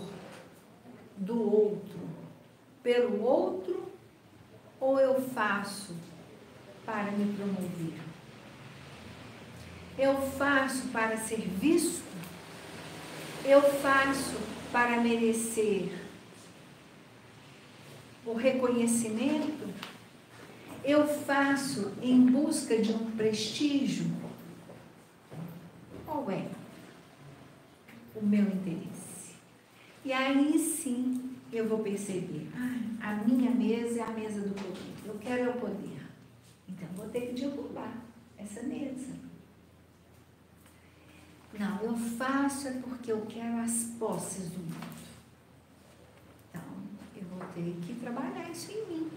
do outro, pelo outro, ou eu faço para me promover? Eu faço para ser visto? Eu faço para merecer o reconhecimento? Eu faço em busca de um prestígio? Qual é o meu interesse? E aí sim eu vou perceber, a minha mesa é a mesa do poder, eu quero o poder, então vou ter que derrubar essa mesa. Não, eu faço é porque eu quero as posses do mundo. Então, eu vou ter que trabalhar isso em mim,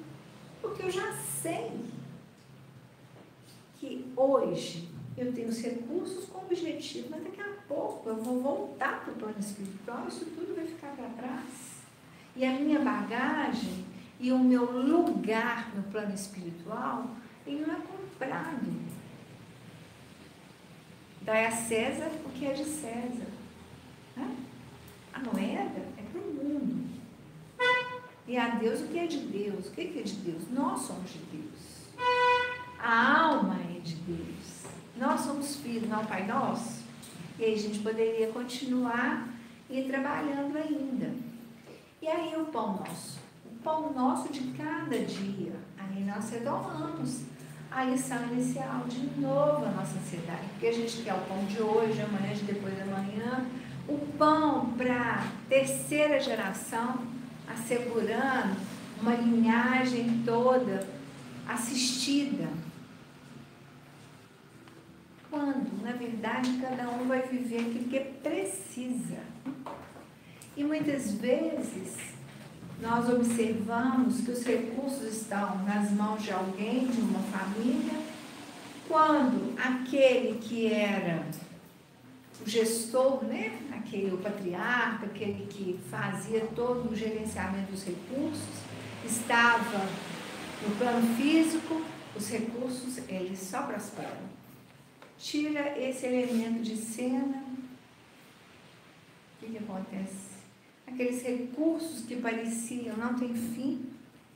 porque eu já sei que hoje eu tenho os recursos com objetivo, mas daqui a pouco eu vou voltar para o plano espiritual, isso tudo vai ficar para trás. E a minha bagagem e o meu lugar no plano espiritual, ele não é comprado. Dai a César o que é de César. A moeda é para o mundo. E a Deus o que é de Deus. O que é de Deus? Nós somos de Deus. A alma é de Deus. Nós somos filhos, não Pai Nosso. E aí a gente poderia continuar e ir trabalhando ainda. E aí o pão nosso? O pão nosso de cada dia. Aí nós retomamos a lição inicial de novo a nossa ansiedade. Porque a gente quer o pão de hoje, amanhã, de depois da manhã. O pão para a terceira geração, assegurando uma linhagem toda assistida. Quando, na verdade, cada um vai viver aquilo que precisa. E muitas vezes, nós observamos que os recursos estão nas mãos de alguém, de uma família, quando aquele que era o gestor, né? O patriarca, aquele que fazia todo o gerenciamento dos recursos, estava no plano físico, os recursos, eles só prosperam. Tira esse elemento de cena, o que acontece? Aqueles recursos que pareciam não ter fim,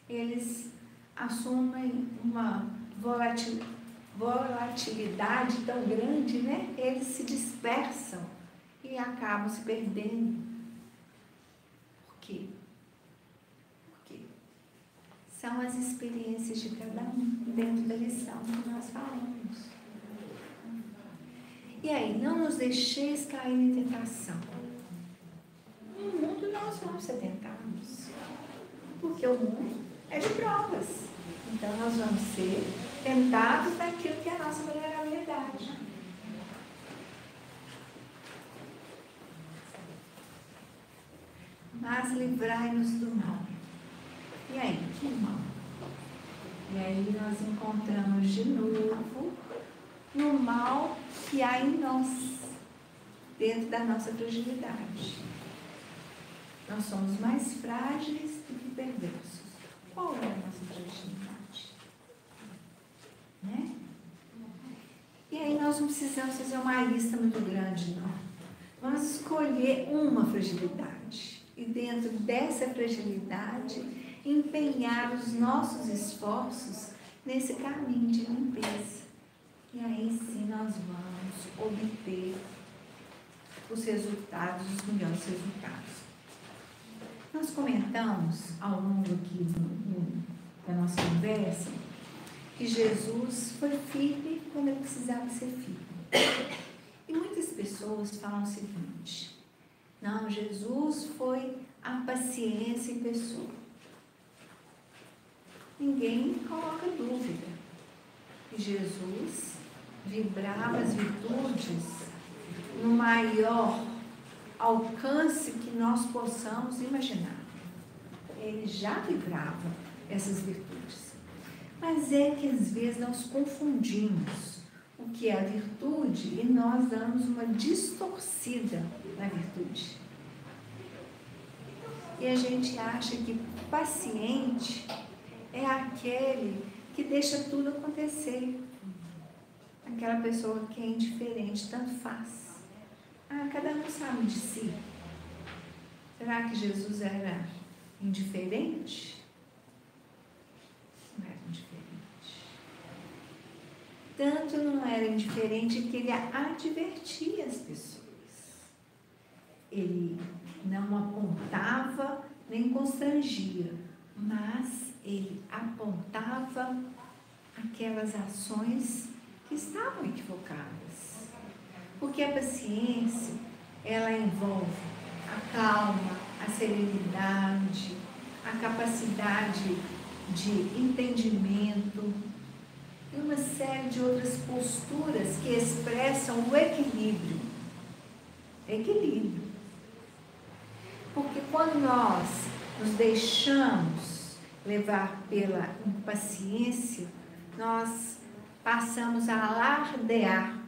eles assumem uma volatilidade tão grande, né? Eles se dispersam e acabam se perdendo. Por quê? Porque são as experiências de cada um dentro da lição que nós falamos. E aí, não nos deixeis cair em tentação. No mundo nós vamos ser tentados, porque o mundo é de provas. Então nós vamos ser tentados naquilo que é a nossa vulnerabilidade. Mas livrai-nos do mal. E aí, que mal? E aí nós encontramos de novo no mal que há em nós, dentro da nossa fragilidade. Nós somos mais frágeis do que perversos. Qual é a nossa fragilidade? Né? E aí nós não precisamos fazer uma lista muito grande, não. Vamos escolher uma fragilidade. E dentro dessa fragilidade, empenhar os nossos esforços nesse caminho de limpeza. E aí sim nós vamos obter os resultados, os melhores resultados. Nós comentamos ao longo aqui da nossa conversa que Jesus foi firme quando ele precisava ser firme. E muitas pessoas falam o seguinte: não, Jesus foi a paciência em pessoa. Ninguém coloca dúvida que Jesus vibrava as virtudes no maior alcance que nós possamos imaginar. Ele já vibrava essas virtudes. Mas é que às vezes nós confundimos o que é a virtude e nós damos uma distorcida na virtude. E a gente acha que paciente é aquele que deixa tudo acontecer. Aquela pessoa que é indiferente, tanto faz. Cada um sabe de si. Será que Jesus era indiferente? Não era indiferente. Tanto não era indiferente que ele advertia as pessoas. Ele não apontava nem constrangia, mas ele apontava aquelas ações que estavam equivocadas. Porque a paciência, ela envolve a calma, a serenidade, a capacidade de entendimento e uma série de outras posturas que expressam o equilíbrio. Equilíbrio. Porque quando nós nos deixamos levar pela impaciência, nós passamos a alardear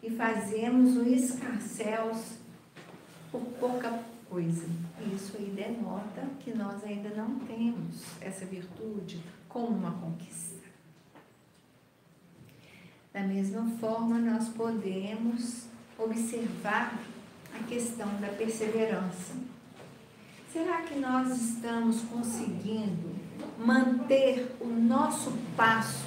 e fazemos o escarcéus por pouca coisa. Isso aí denota que nós ainda não temos essa virtude como uma conquista. Da mesma forma, nós podemos observar a questão da perseverança. Será que nós estamos conseguindo manter o nosso passo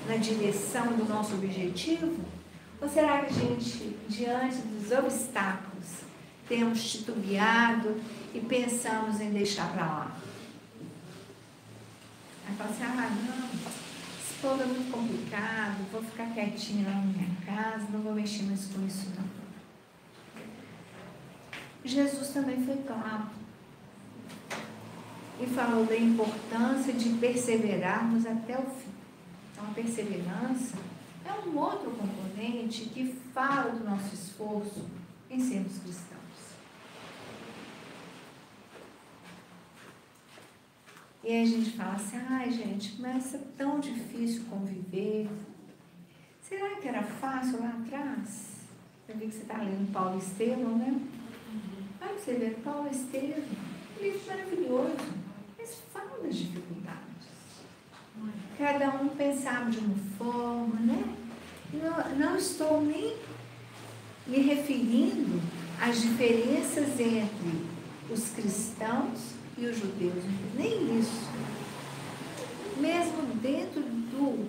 na direção do nosso objetivo? Ou será que a gente, diante dos obstáculos, temos titubeado e pensamos em deixar para lá? Aí fala assim, não, esse povo é muito complicado, vou ficar quietinha lá na minha casa, não vou mexer mais com isso não. Jesus também foi claro e falou da importância de perseverarmos até o fim. Então a perseverança é um outro componente que fala do nosso esforço em sermos cristãos. E aí a gente fala assim, ai gente, mas é tão difícil conviver. Será que era fácil lá atrás? Eu vi que você está lendo Paulo Estevão, né? Vai você ver Paulo Estevão, um livro maravilhoso, mas fala das dificuldades. Cada um pensava de uma forma, né? Não estou nem me referindo às diferenças entre os cristãos e os judeus, nem isso. Mesmo dentro do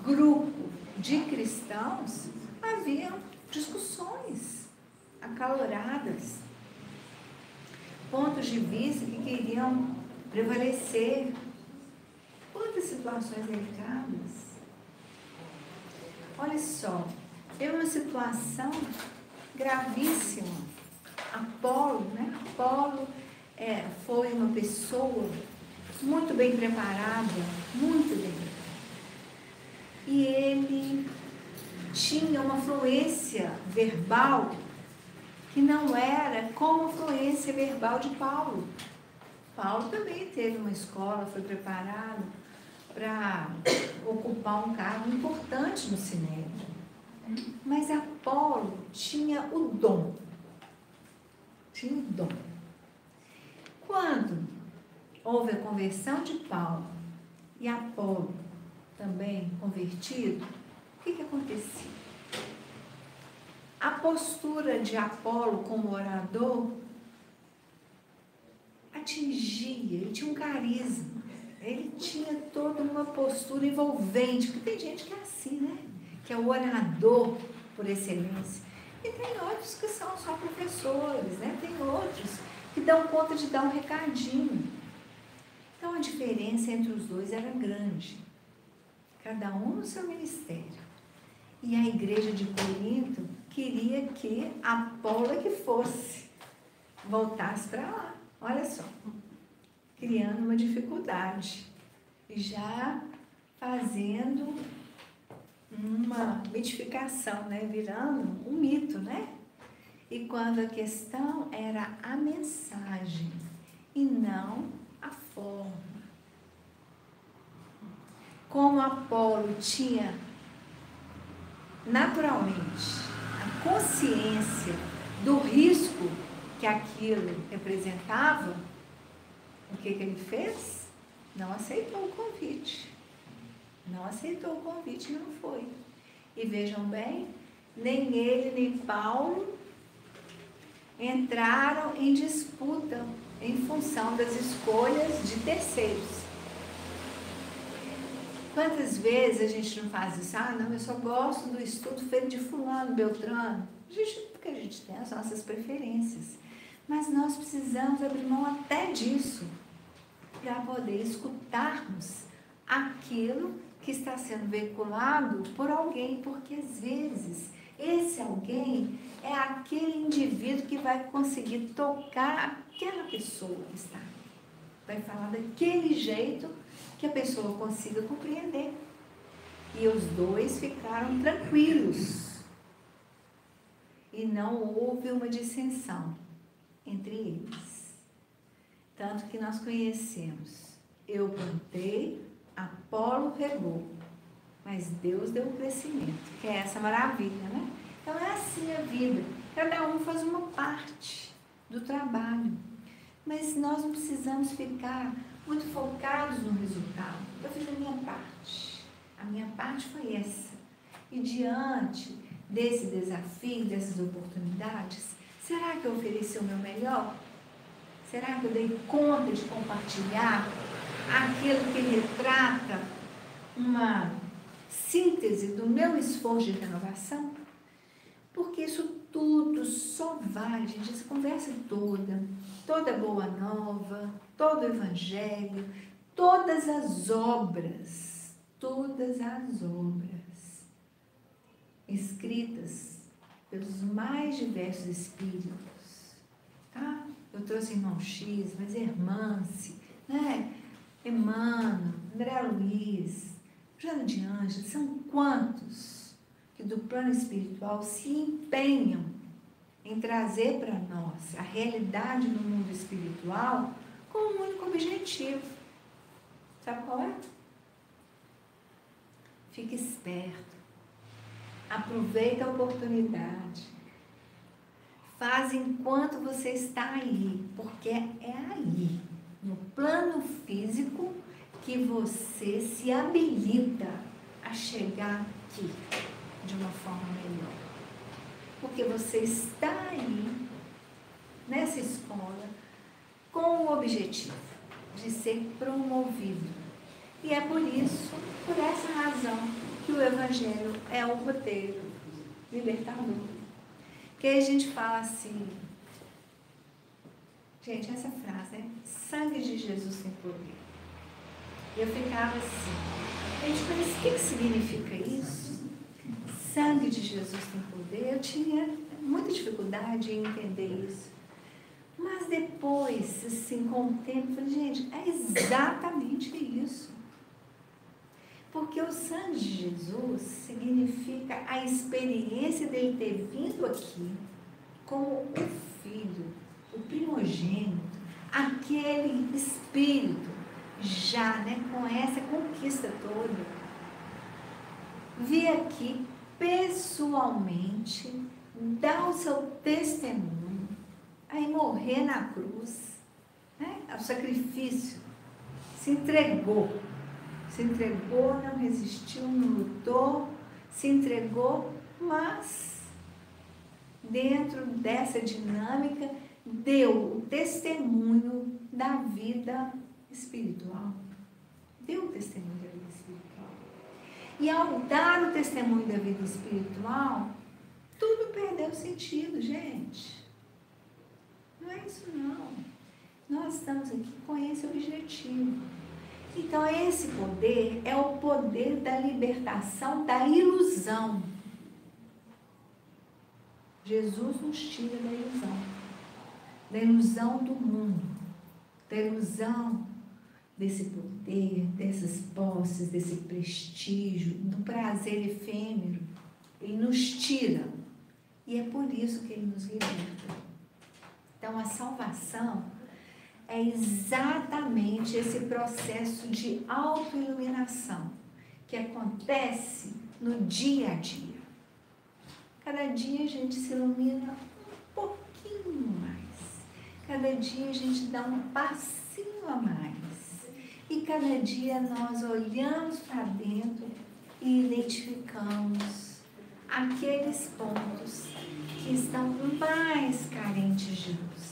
grupo de cristãos, haviam discussões acaloradas, pontos de vista que queriam prevalecer. Quantas situações delicadas. Olha só, é uma situação gravíssima. Apolo, né? Apolo foi uma pessoa muito bem preparada, muito bem. E ele tinha uma fluência verbal que não era como a fluência verbal de Paulo. Paulo também teve uma escola, foi preparado para ocupar um cargo importante no Sinédrio. Mas Apolo tinha o dom. Tinha o dom. Quando houve a conversão de Paulo e Apolo também convertido, o que acontecia? A postura de Apolo como orador atingia, ele tinha um carisma, ele tinha toda uma postura envolvente, porque tem gente que é assim, né? Que é o orador por excelência. E tem outros que são só professores, né? Tem outros que dão conta de dar um recadinho. Então a diferença entre os dois era grande, cada um no seu ministério. E a igreja de Corinto queria que Apolo que fosse, voltasse para lá. Olha só, criando uma dificuldade e já fazendo uma mitificação, né? Virando um mito, né? E quando a questão era a mensagem e não a forma. Como Apolo tinha naturalmente a consciência do risco que aquilo representava, o que ele fez? Não aceitou o convite. Não aceitou o convite e não foi. E vejam bem, nem ele nem Paulo entraram em disputa em função das escolhas de terceiros. Quantas vezes a gente não faz isso? Ah, não, eu só gosto do estudo feito de fulano, beltrano. Porque a gente tem as nossas preferências. Mas nós precisamos abrir mão até disso para poder escutarmos aquilo que está sendo veiculado por alguém, porque às vezes esse alguém é aquele indivíduo que vai conseguir tocar aquela pessoa que está. Vai falar daquele jeito que a pessoa consiga compreender. E os dois ficaram tranquilos. E não houve uma dissensão entre eles. Tanto que nós conhecemos. Eu plantei, Apolo regou, mas Deus deu o crescimento, que é essa maravilha, né? Então é assim a vida. Cada um faz uma parte do trabalho. Mas nós não precisamos ficar muito focados no resultado. Eu fiz a minha parte. A minha parte foi essa. E diante desse desafio, dessas oportunidades, será que eu ofereci o meu melhor? Será que eu dei conta de compartilhar aquilo que retrata uma síntese do meu esforço de renovação? Porque isso tudo só vale, gente, essa conversa toda boa nova, todo o evangelho, todas as obras escritas pelos mais diversos espíritos, tá? Eu trouxe irmão X, mas Hermance, né? Emmanuel, André Luiz, Joana de Ângeles, são quantos que do plano espiritual se empenham em trazer para nós a realidade no mundo espiritual com um único objetivo. Sabe qual é? Fique esperto. Aproveita a oportunidade. Faz enquanto você está aí, porque é aí, no plano físico, que você se habilita a chegar aqui de uma forma melhor. Porque você está aí, nessa escola, com o objetivo de ser promovido. E é por isso, por essa razão, que o Evangelho é um roteiro libertador. Que a gente fala assim, gente, essa frase, né? Sangue de Jesus tem poder. E eu ficava assim, gente, mas o que significa isso? Sangue de Jesus tem poder. Eu tinha muita dificuldade em entender isso. Mas depois, assim, com o tempo, eu falei, gente, é exatamente isso. Porque o sangue de Jesus significa a experiência dele ter vindo aqui como o Filho, o primogênito, aquele Espírito, já, né, com essa conquista toda, vir aqui pessoalmente, dar o seu testemunho, aí morrer na cruz, né, o sacrifício, se entregou, não resistiu, não lutou, se entregou, mas dentro dessa dinâmica deu o testemunho da vida espiritual. Deu o testemunho da vida espiritual. E ao dar o testemunho da vida espiritual, tudo perdeu sentido, gente. Não é isso não. Nós estamos aqui com esse objetivo. Então, esse poder é o poder da libertação da ilusão. Jesus nos tira da ilusão do mundo, da ilusão desse poder, dessas posses, desse prestígio, do prazer efêmero. Ele nos tira. E é por isso que ele nos liberta. Então, a salvação é exatamente esse processo de autoiluminação que acontece no dia a dia. Cada dia a gente se ilumina um pouquinho mais. Cada dia a gente dá um passinho a mais. E cada dia nós olhamos para dentro e identificamos aqueles pontos que estão mais carentes de luz.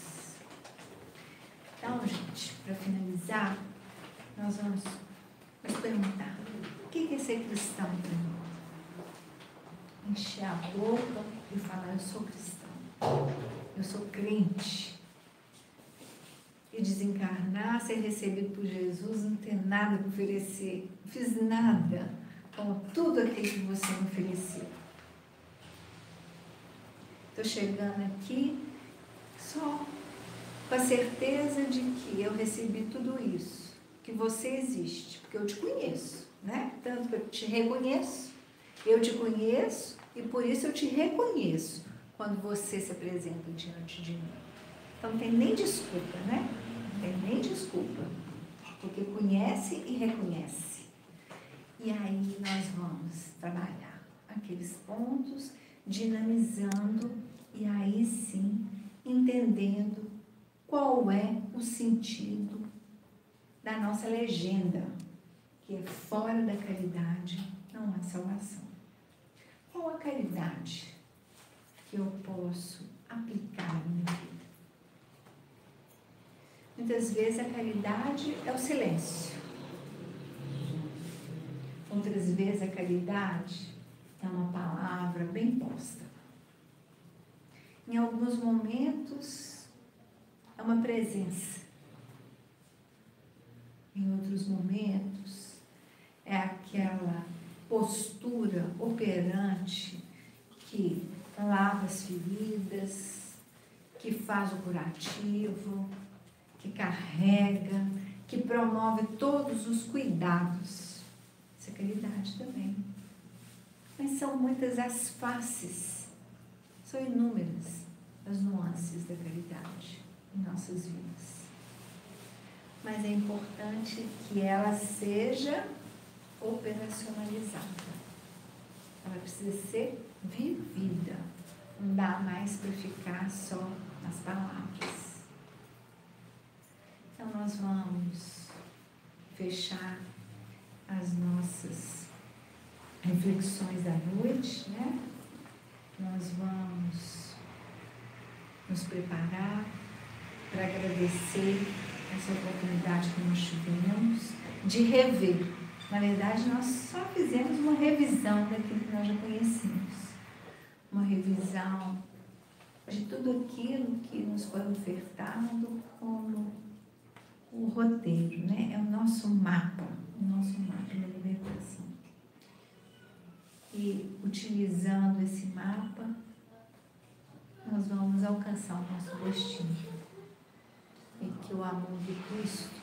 Então, gente, para finalizar, nós vamos perguntar, o que é ser cristão para mim? Encher a boca e falar, eu sou cristão, eu sou crente. E desencarnar, ser recebido por Jesus, não ter nada para oferecer, não fiz nada com tudo aquilo que você me ofereceu. Estou chegando aqui só com a certeza de que eu recebi tudo isso, que você existe, porque eu te conheço, né? Tanto que eu te reconheço, eu te conheço e por isso eu te reconheço quando você se apresenta diante de mim. Então não tem nem desculpa, né? Não tem nem desculpa, porque conhece e reconhece. E aí nós vamos trabalhar aqueles pontos, dinamizando e aí sim entendendo qual é o sentido da nossa legenda, que é fora da caridade não há salvação. Qual a caridade que eu posso aplicar na minha vida? Muitas vezes a caridade é o silêncio. Outras vezes a caridade é uma palavra bem posta. Em alguns momentos é uma presença. Em outros momentos é aquela postura operante que lava as feridas, que faz o curativo, que carrega, que promove todos os cuidados. Essa é caridade também. Mas são muitas as faces, são inúmeras as nuances da caridade em nossas vidas. Mas é importante que ela seja operacionalizada. Ela precisa ser vivida. Não dá mais para ficar só nas palavras. Então nós vamos fechar as nossas reflexões da noite, né? Nós vamos nos preparar para agradecer essa oportunidade que nós tivemos de rever. Na verdade, nós só fizemos uma revisão daquilo que nós já conhecemos. Uma revisão de tudo aquilo que nos foi ofertado como o roteiro, né? É o nosso mapa da libertação. E utilizando esse mapa, nós vamos alcançar o nosso destino. E que o amor de Cristo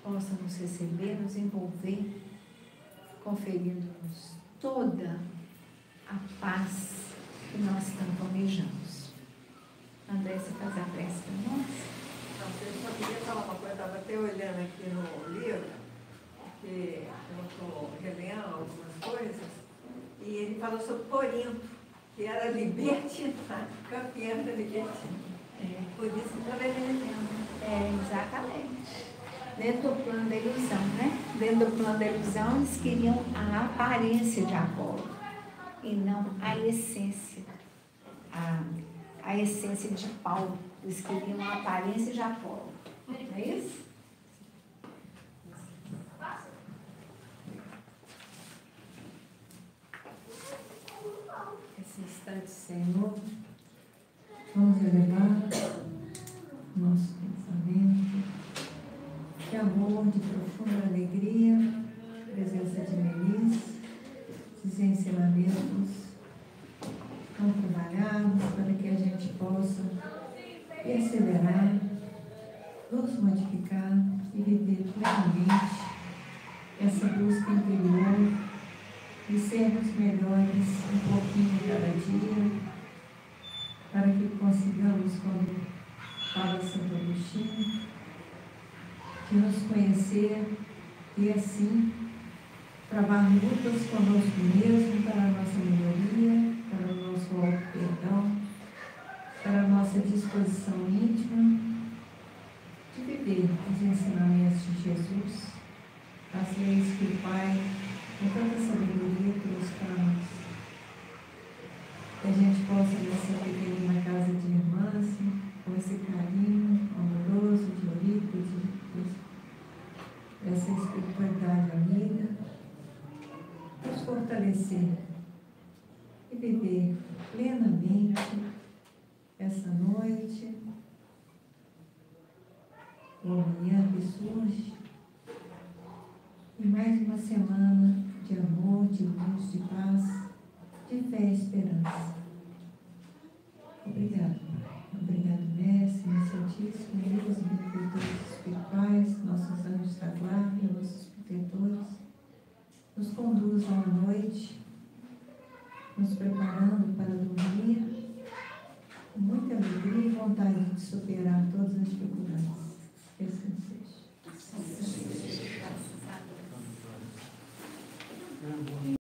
possa nos receber, nos envolver, conferindo-nos toda a paz que nós tanto almejamos. André, você faz a prece para nós? Não, eu só queria falar uma coisa, eu estava até olhando aqui no livro, porque eu estou relendo algumas coisas, e ele falou sobre Corinto, que era libertina, campeã da libertina. Por isso que eu estava relendo. Exatamente. Dentro do plano da ilusão, né? Dentro do plano da ilusão, eles queriam a aparência de Apolo e não a essência. A essência de Paulo. Eles queriam a aparência de Apolo. Não é isso? Esse instante, Senhor, vamos elevar nosso pensamento de amor, de profunda alegria, presença de Melis, esses ensinamentos tão trabalhados para que a gente possa perseverar, nos modificar e viver plenamente essa busca interior de sermos melhores um pouquinho cada dia, para que consigamos, como fala Santo Agostinho, de nos conhecer e assim travar lutas conosco mesmo para a nossa melhoria, para o nosso auto-perdão, para a nossa disposição íntima de viver os ensinamentos de Jesus, as leis que o Pai, com tanta sabedoria, trouxe para nós. Que a gente possa, nessa pequenina casa de irmãs, com esse carinho amoroso de Eurípides, essa espiritualidade amiga, nos fortalecer e viver plenamente essa noite, o amanhã que surge, e mais uma semana de amor, de luz, de paz, de fé e esperança. Obrigado. Obrigado, Mestre, Santíssimo, Deus, benfeitores espirituais, nossos anjos da guarda, nossos protetores, nos conduzam à noite, nos preparando